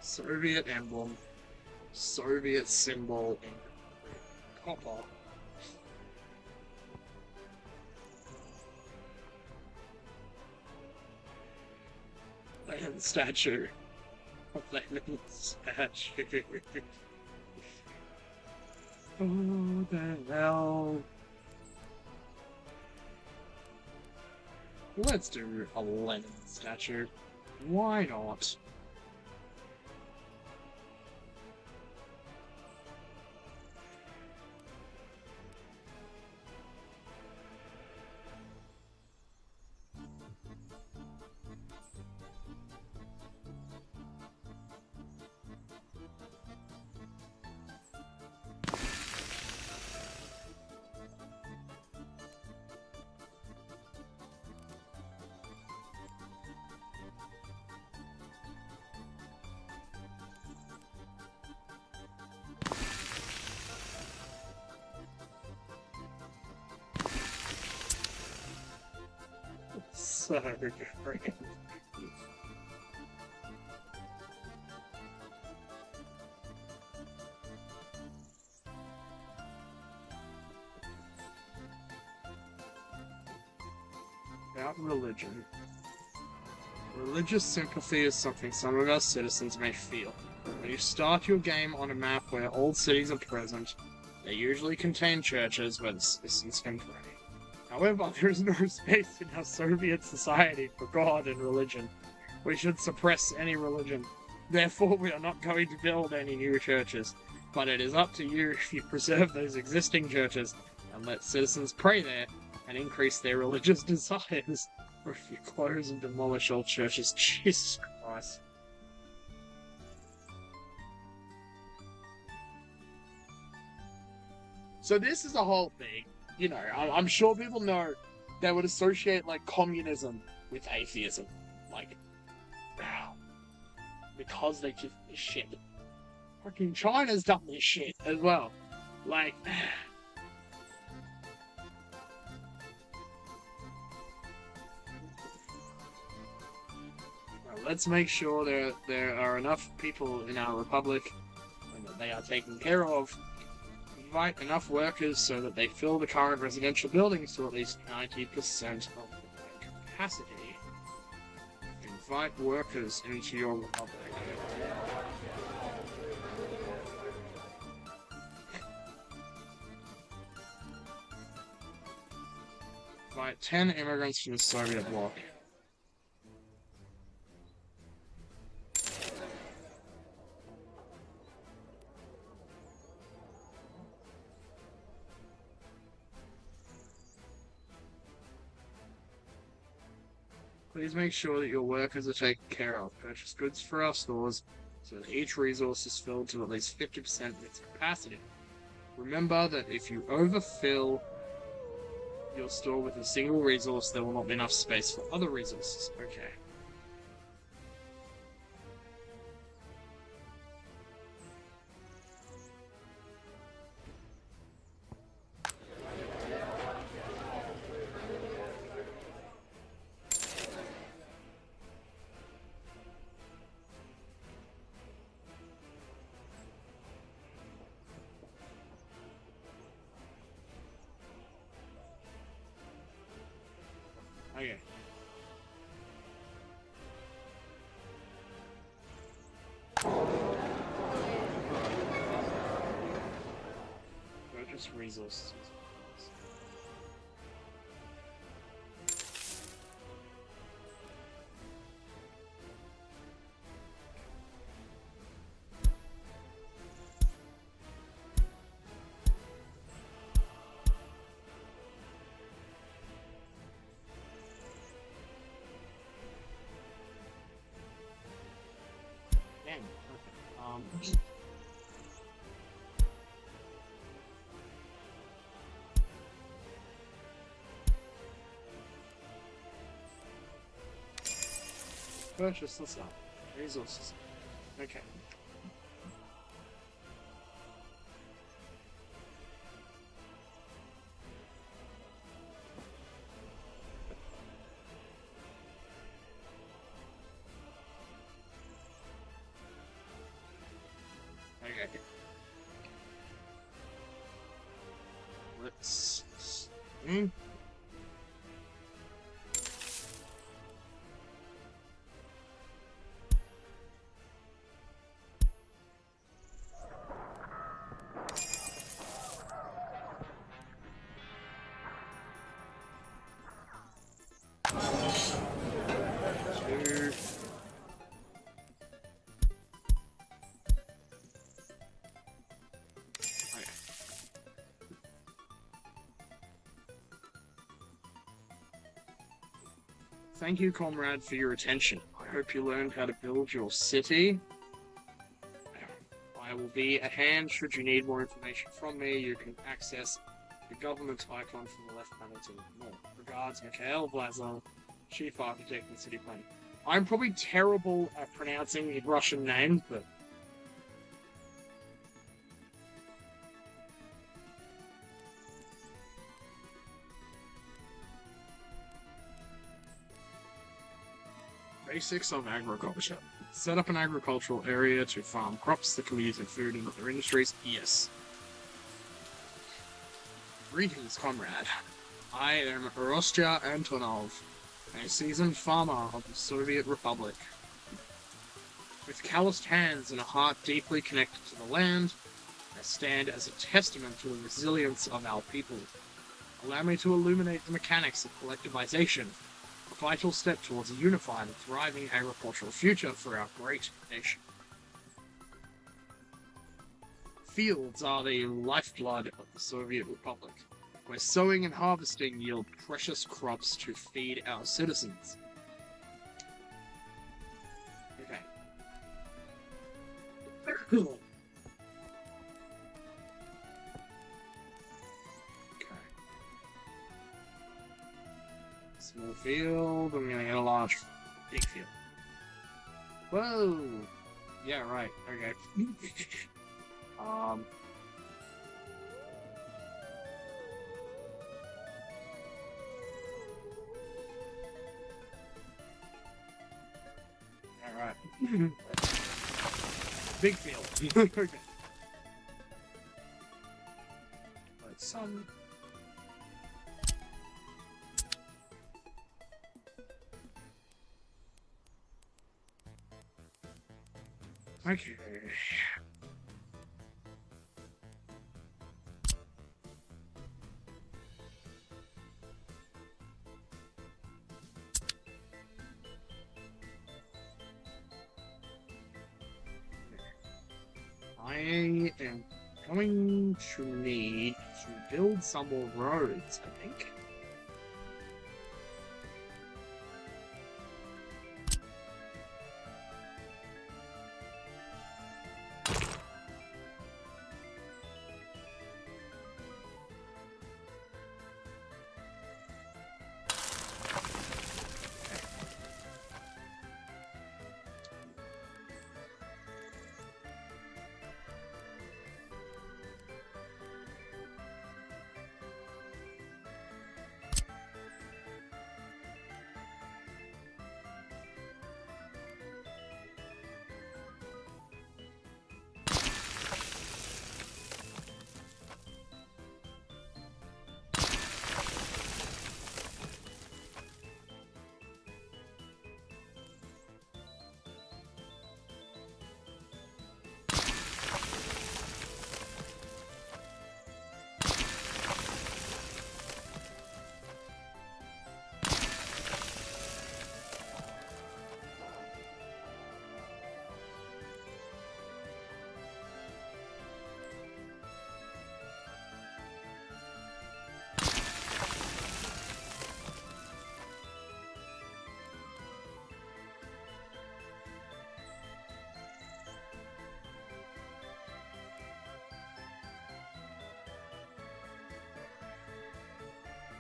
Soviet emblem, Soviet symbol in copper. Lenin statue. Lenin statue. Oh, the hell. Let's do a Lenin statue. Why not? So great. About religion. Religious sympathy is something some of our citizens may feel. When you start your game on a map where old cities are present, they usually contain churches where the citizens can pray. However, there is no space in our Soviet society for God and religion. We should suppress any religion. Therefore, we are not going to build any new churches. But it is up to you if you preserve those existing churches and let citizens pray there and increase their religious desires, or if you close and demolish all churches. Jesus Christ. So this is a whole thing. You know, I'm sure people know they would associate, like, communism with atheism. Like, because they give this shit. Fucking China's done this shit as well. Like... Well, let's make sure there are enough people in our republic and that they are taken care of. Invite enough workers so that they fill the current residential buildings to at least 90% of their capacity. Invite workers into your republic. Invite 10 immigrants from the Soviet bloc. Please make sure that your workers are taken care of. Purchase goods for our stores so that each resource is filled to at least 50% of its capacity. Remember that if you overfill your store with a single resource, there will not be enough space for other resources. Okay. Okay. Purchase resources. Damn. Okay. Purchase this up. Resources. Okay. Okay. Let's see. Two. Okay. Thank you, comrade, for your attention. I hope you learned how to build your city. I will be at hand should you need more information from me. You can access the government icon from the left panel to the north. Regards, Mikhail Blazov, Chief Architect and City Planner. I'm probably terrible at pronouncing Russian names, but... Basics of agriculture. Set up an agricultural area to farm crops that can be used in food and other industries. Yes. Greetings, comrade. I am Rostya Antonov, a seasoned farmer of the Soviet Republic. With calloused hands and a heart deeply connected to the land, I stand as a testament to the resilience of our people. Allow me to illuminate the mechanics of collectivization, a vital step towards a unified and thriving agricultural future for our great nation. Fields are the lifeblood of the Soviet Republic, where sowing and harvesting yield precious crops to feed our citizens. Okay. Okay. Small field, I'm gonna get a large, big field. Whoa! Yeah, right, okay. Um... Alright. Big field. Okay. But some... Okay. I am going to need to build some more roads, I think.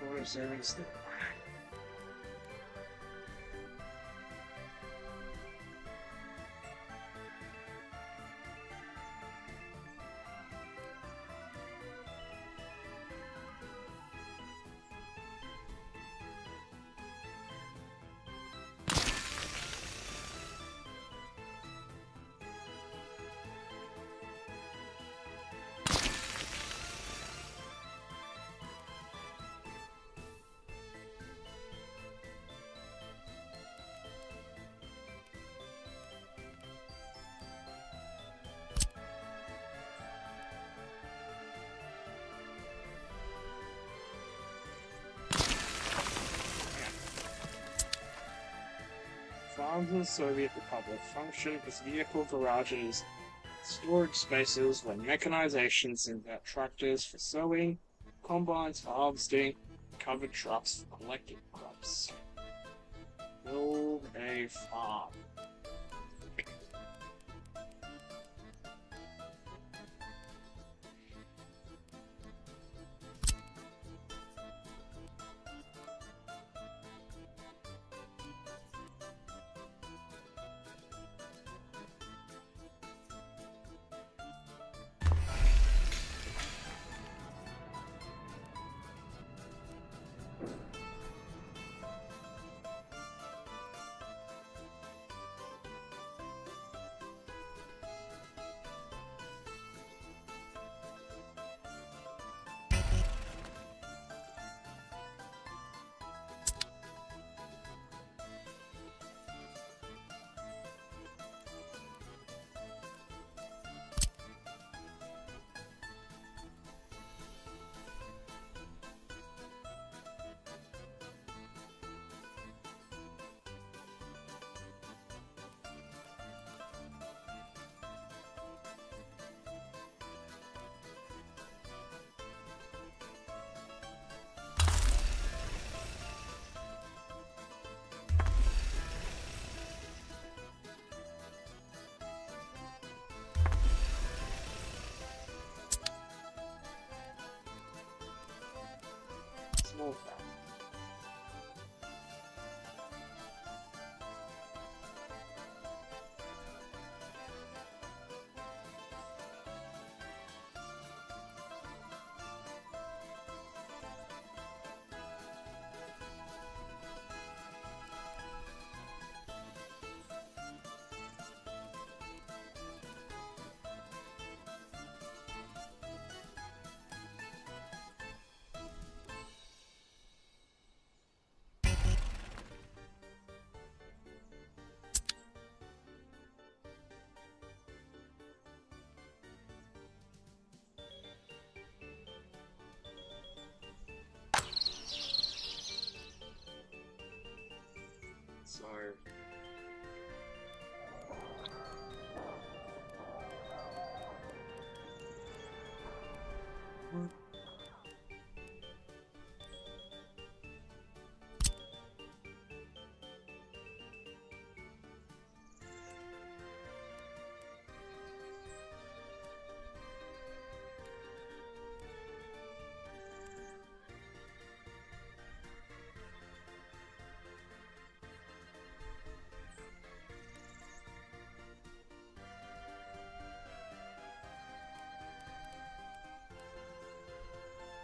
Or servants that farms of the Soviet Republic function as vehicle garages, storage spaces where mechanization sends out tractors for sowing, combines for harvesting, covered trucks for collecting crops. Build a farm. So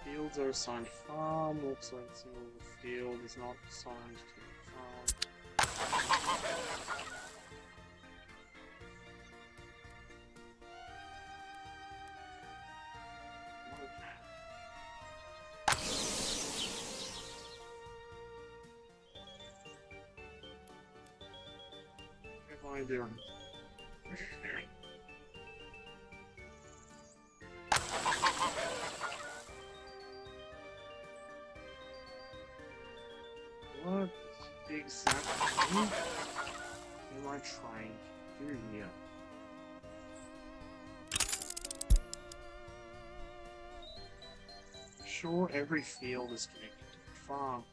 fields are assigned farm. Looks like a single field is not assigned to farm. What am I doing? What exactly am I trying to do here? Sure, every field is connected to the farm.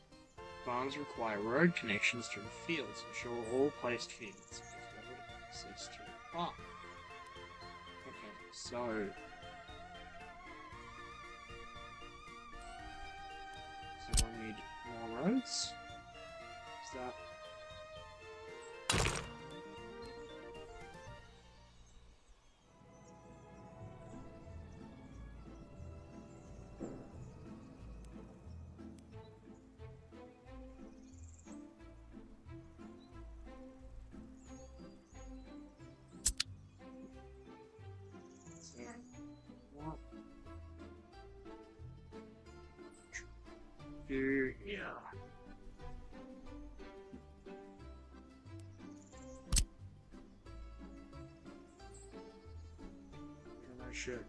Farms require road connections to the fields. Ensure all placed fields have access to the farm. Okay, so I need more roads. Is that? What? Yeah. No shit.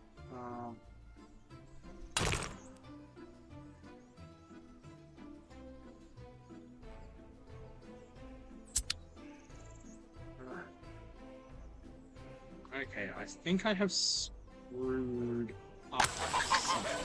Okay, I think I have screwed up something.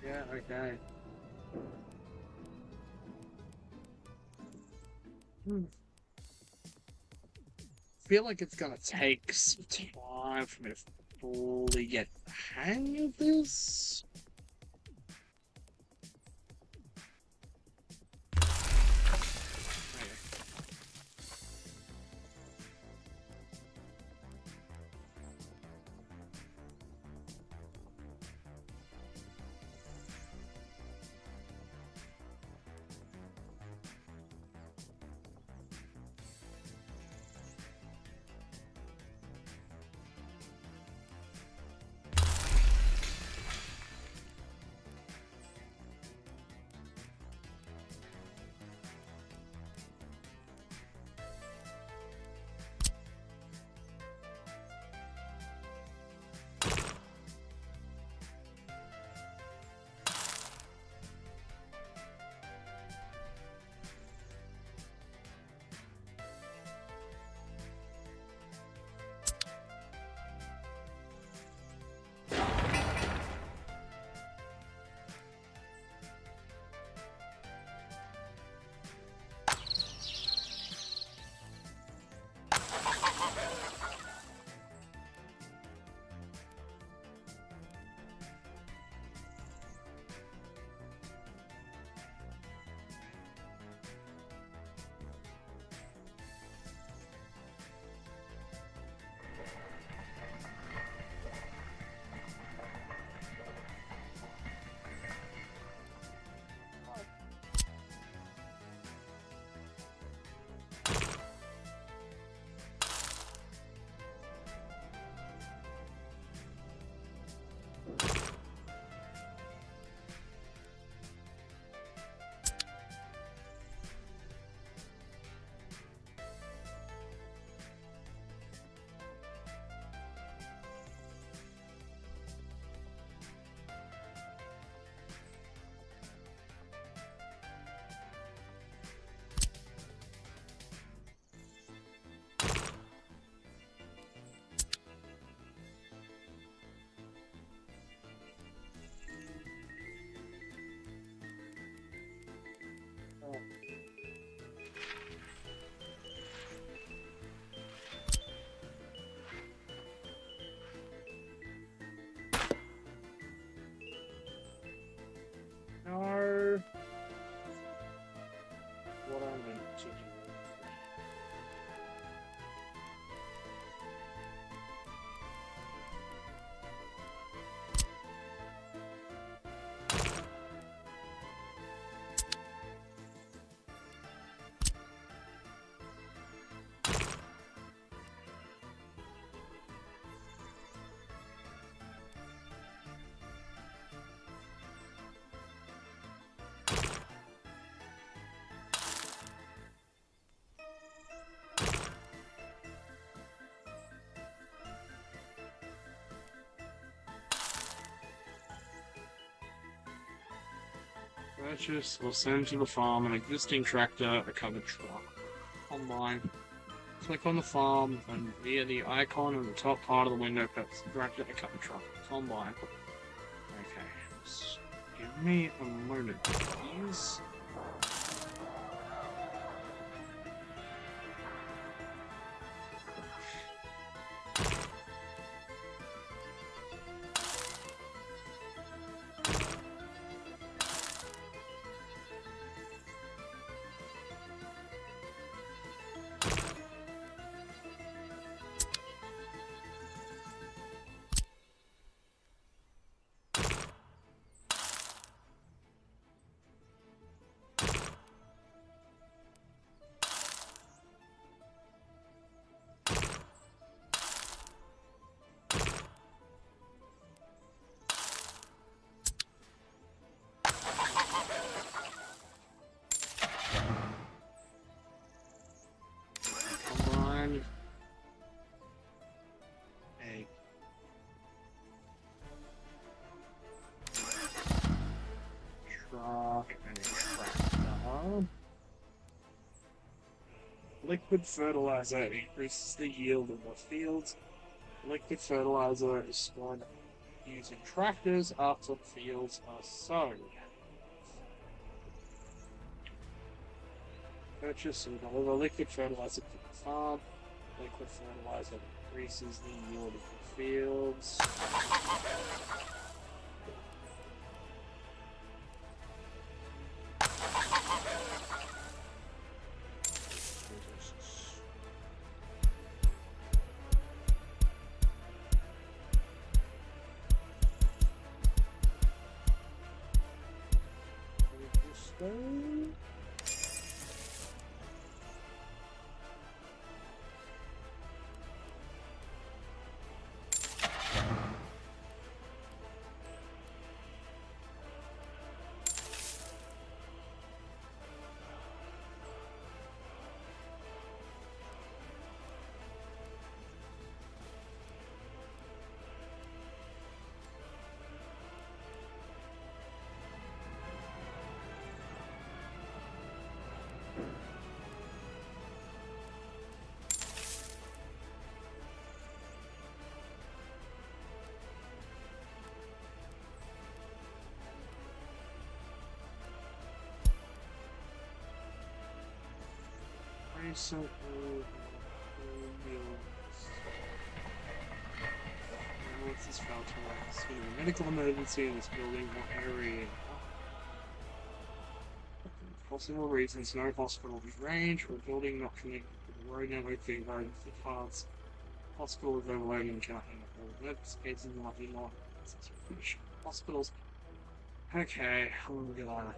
Yeah, okay. Feel like it's gonna take some time for me to fully get the hang of this. Okay. Purchase or send to the farm an existing tractor, a covered truck. Online. Click on the farm, and via the icon in the top part of the window, purchase the tractor, a covered truck. Online. Okay. Just give me a moment, please. Online. A truck and a tractor. Liquid fertilizer increases the yield in the fields. Liquid fertilizer is stored using tractors after the fields are sown. Purchase and deliver liquid fertilizer to the farm. Liquid fertilizer increases the yield of the fields. What's this felt like? A medical emergency in this building or area. Possible reasons: no hospital range, or building not connected to the road network being road footpaths. Hospital is overloaded and can't handle all emergency cases might be more hospitals. Okay, I'm gonna.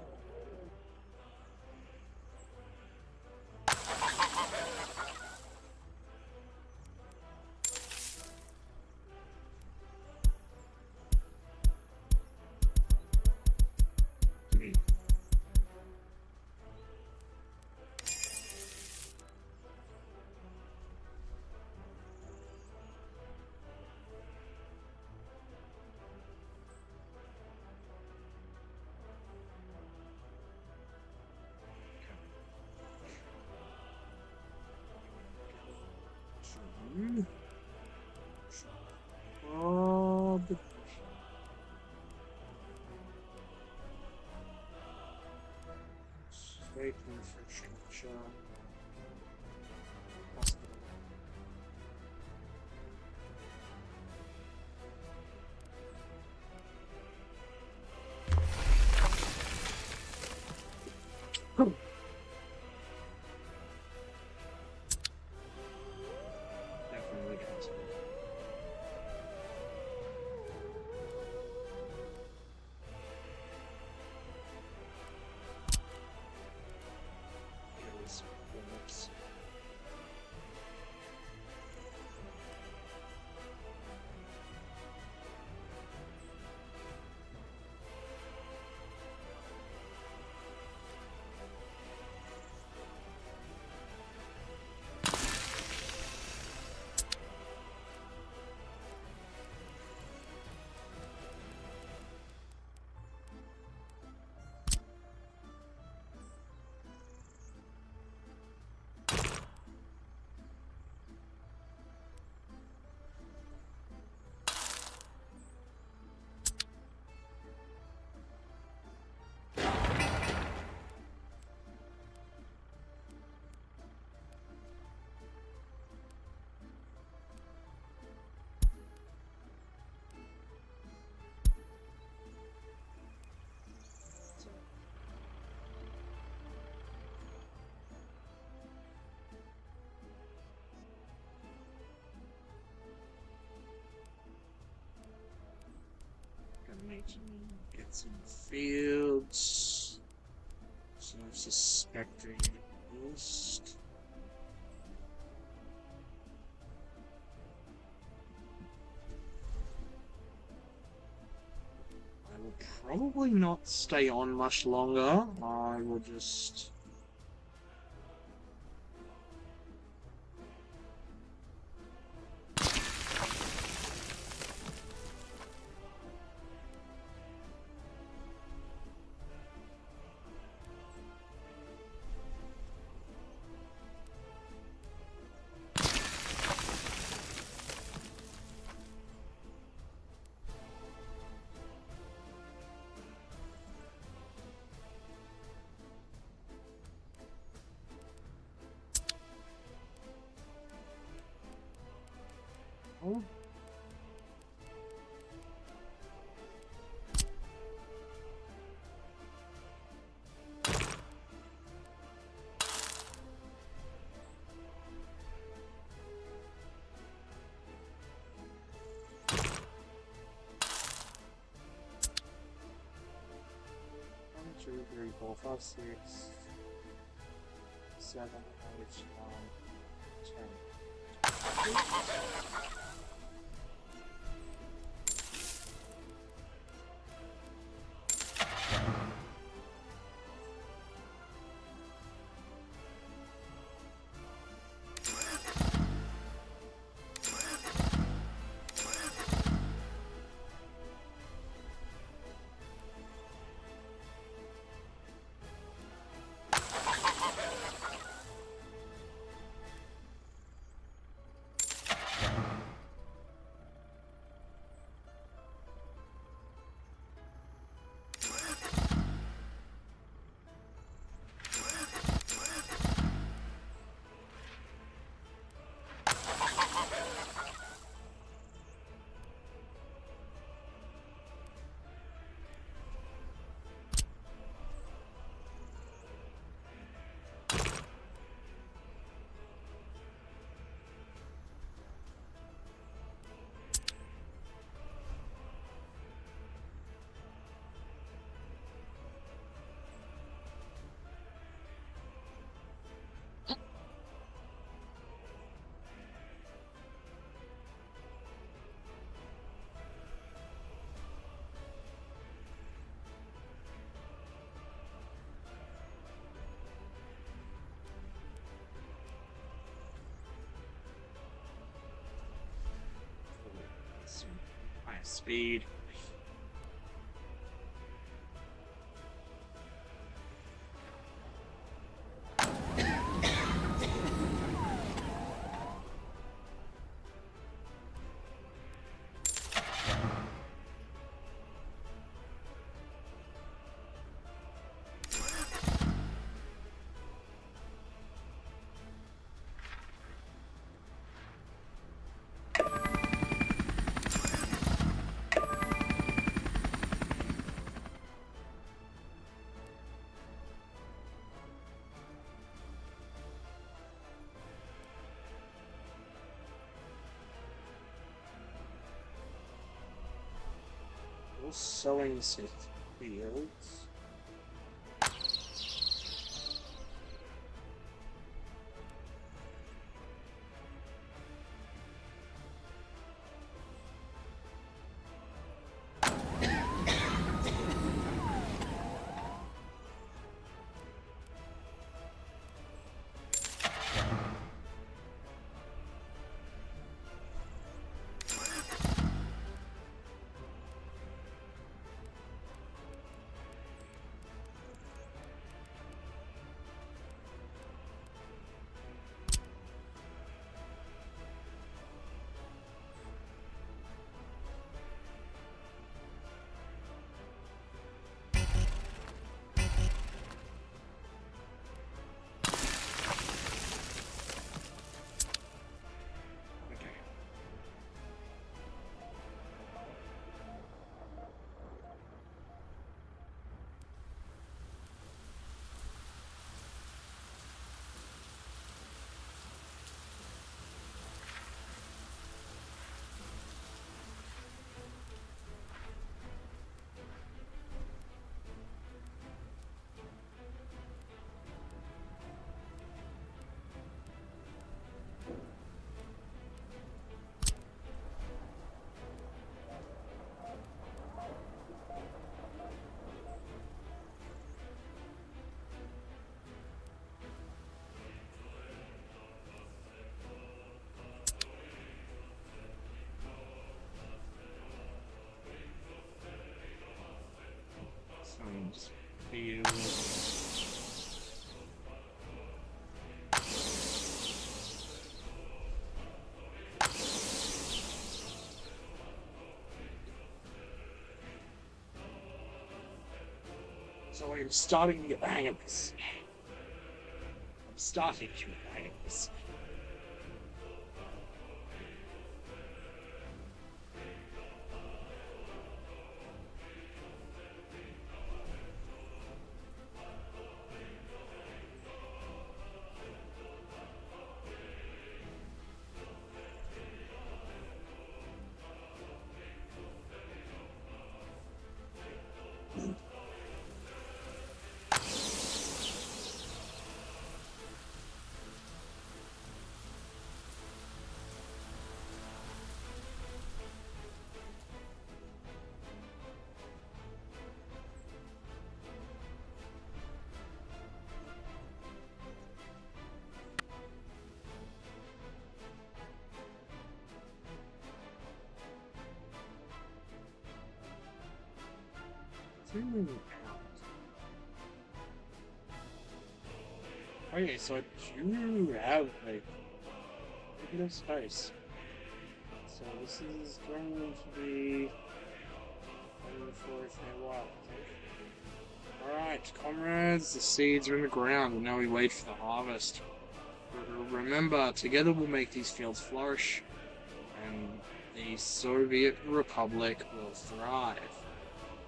Get some fields. So suspecting boost. I will probably not stay on much longer. I will just. Oh. One, two, three, four, five, six, 7, 8, 9, 10. High speed. Selling some fields. you. So I'm starting to get the hang of this. I'm starting to get the hang of this. Zooming out. Okay, so I do have a bit of space. So this is going to be for a while, I think. Alright, comrades, the seeds are in the ground, and now we wait for the harvest. Remember, together we'll make these fields flourish, and the Soviet Republic will thrive.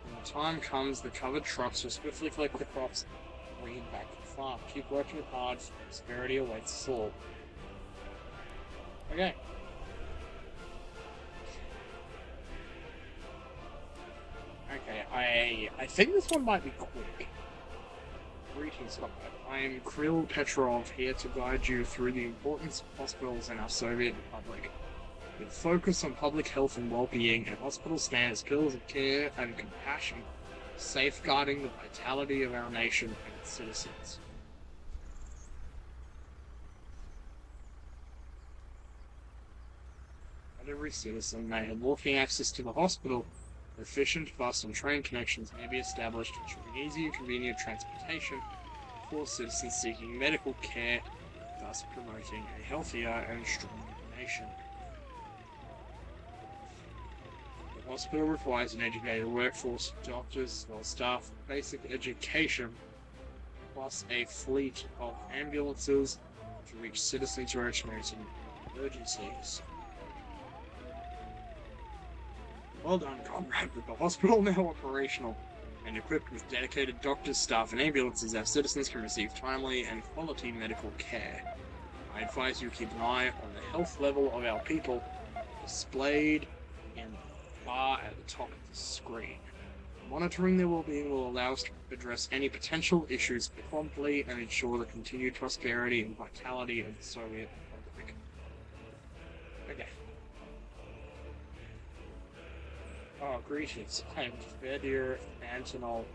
When the time comes, the covered trucks will swiftly collect the crops and bring it back to the farm. Keep working hard, for prosperity awaits us all. Okay. Okay, I think this one might be quick. Greetings, comrade. I am Kirill Petrov, here to guide you through the importance of hospitals in our Soviet Republic. With focus on public health and well-being, a hospital stands pillars of care and compassion, safeguarding the vitality of our nation and its citizens. Not every citizen may have walking access to the hospital. Efficient bus and train connections may be established, ensuring easy and convenient transportation for citizens seeking medical care, thus promoting a healthier and stronger nation. The hospital requires an educated workforce, doctors, well staff, basic education, plus a fleet of ambulances to reach citizens who are experiencing emergencies. Well done, comrade, with the hospital now operational and equipped with dedicated doctors, staff, and ambulances, our citizens can receive timely and quality medical care. I advise you keep an eye on the health level of our people, displayed in the bar at the top of the screen. Monitoring their well-being will allow us to address any potential issues promptly and ensure the continued prosperity and vitality of the Soviet Republic. Okay. Oh, greetings. I am Fedir Antonov,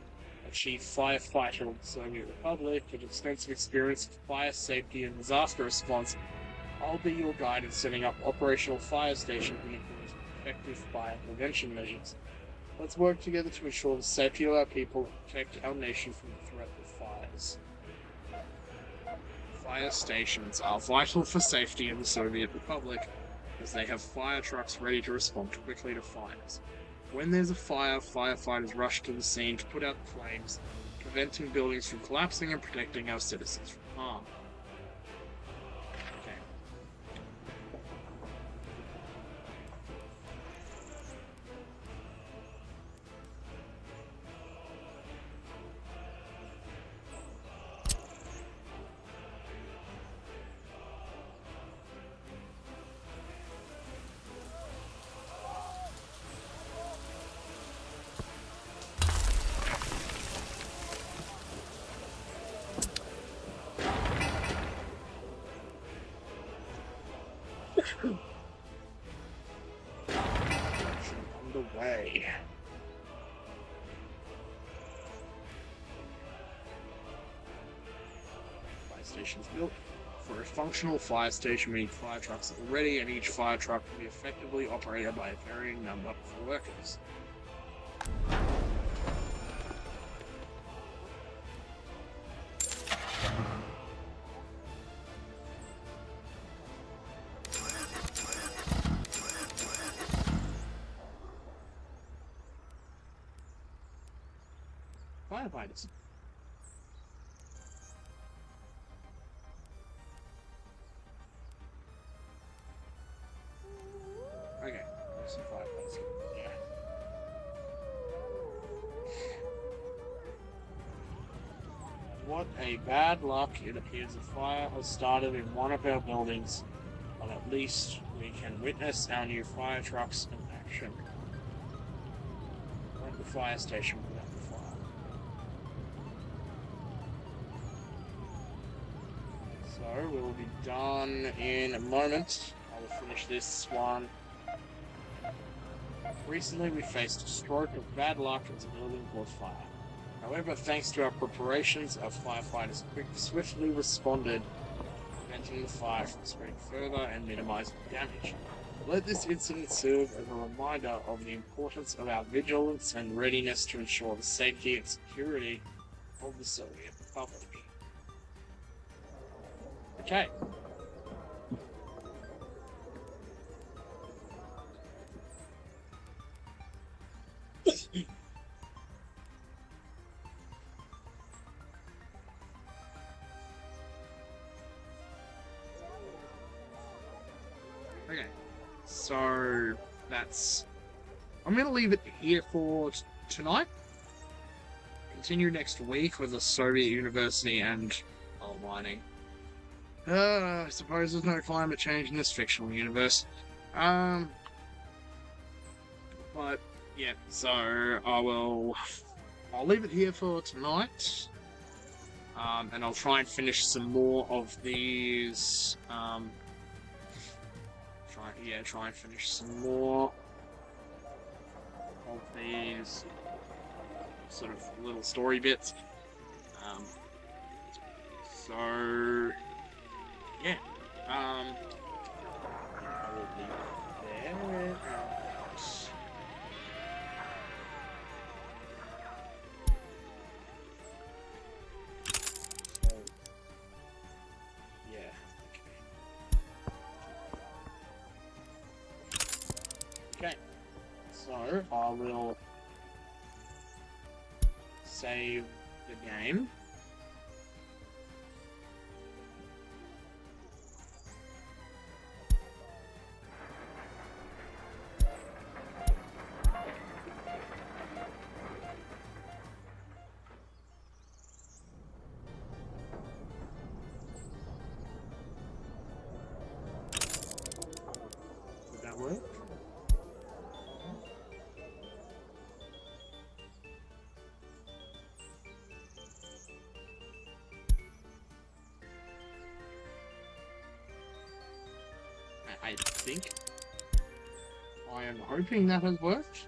a chief firefighter of the Soviet Republic with extensive experience in fire safety and disaster response. I'll be your guide in setting up operational fire stations and implementing effective fire prevention measures. Let's work together to ensure the safety of our people and protect our nation from the threat of fires. Fire stations are vital for safety in the Soviet Republic, as they have fire trucks ready to respond quickly to fires. When there's a fire, firefighters rush to the scene to put out the flames, preventing buildings from collapsing and protecting our citizens from harm. Okay. Underway. Fire stations built. For a functional fire station, we need fire trucks that are ready, and each fire truck can be effectively operated by a varying number of workers. firefighters. Okay, there's some firefighters. Yeah. What a bad luck. It appears a fire has started in one of our buildings, but at least we can witness our new fire trucks in action. We're at the fire station without the fire. So we'll be done in a moment. I will finish this one. Recently, we faced a stroke of bad luck as a building caught fire. However, thanks to our preparations, our firefighters swiftly responded, preventing the fire from spreading further and minimizing damage. Let this incident serve as a reminder of the importance of our vigilance and readiness to ensure the safety and security of the Soviet Republic. Okay. Okay, so that's. I'm going to leave it here for tonight. Continue next week with the Soviet University and coal mining. I suppose there's no climate change in this fictional universe. But yeah, so I'll leave it here for tonight. And I'll try and finish some more of these. Try and finish some more of these sort of little story bits. So yeah, I will leave it there. So, yeah. Okay, so I will save the game. Did that work? I think. I am hoping that has worked.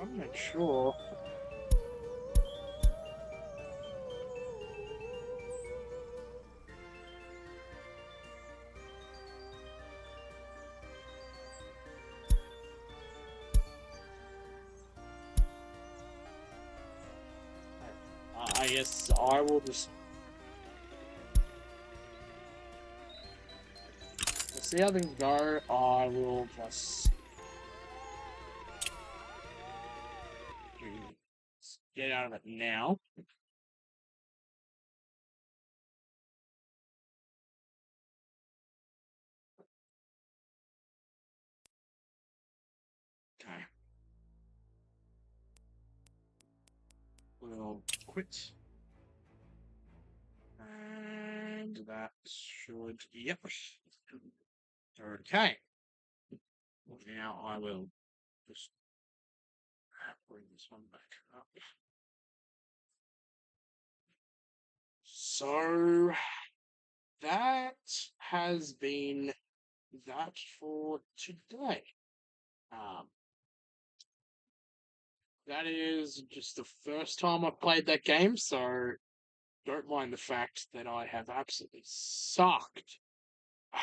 I'm not sure. I guess I will just we'll see how things go. I will just get out of it now. Okay. We'll quit. And that should, yep. Okay. Now I will just bring this one back up. So that has been that for today. Um, that is just the first time I've played that game, so don't mind the fact that I have absolutely sucked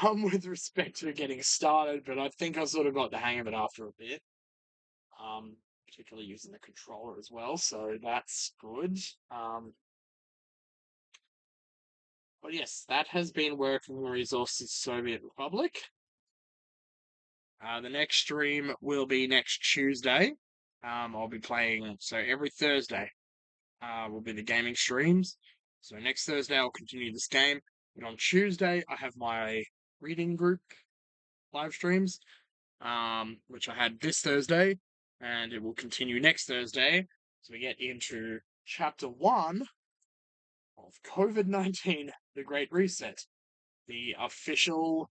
with respect to getting started, but I think I sort of got the hang of it after a bit. Particularly using the controller as well, so that's good. But yes, that has been Working Resources Soviet Republic. The next stream will be next Tuesday. I'll be playing, so every Thursday will be the gaming streams. So next Thursday I'll continue this game. But on Tuesday I have my reading group live streams, which I had this Thursday, and it will continue next Thursday. So we get into chapter 1 of COVID-19, The Great Reset, the official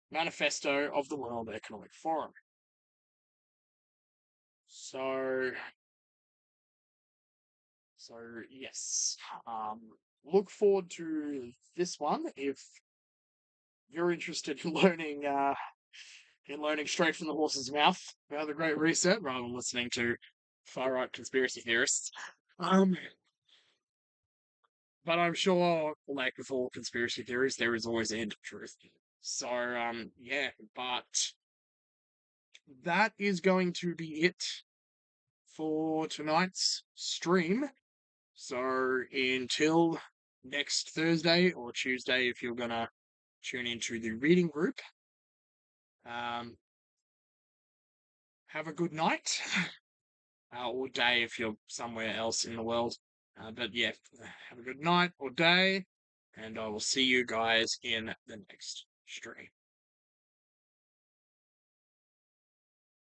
manifesto of the World Economic Forum. So yes, look forward to this one if you're interested in learning straight from the horse's mouth about the Great Reset rather than listening to far right conspiracy theorists. Um, but I'm sure, like with all conspiracy theories, there is always a hint of truth. So yeah, but that is going to be it for tonight's stream. So until next Thursday or Tuesday, if you're gonna tune into the reading group, um, have a good night or day if you're somewhere else in the world. But yeah, have a good night or day, and I will see you guys in the next stream.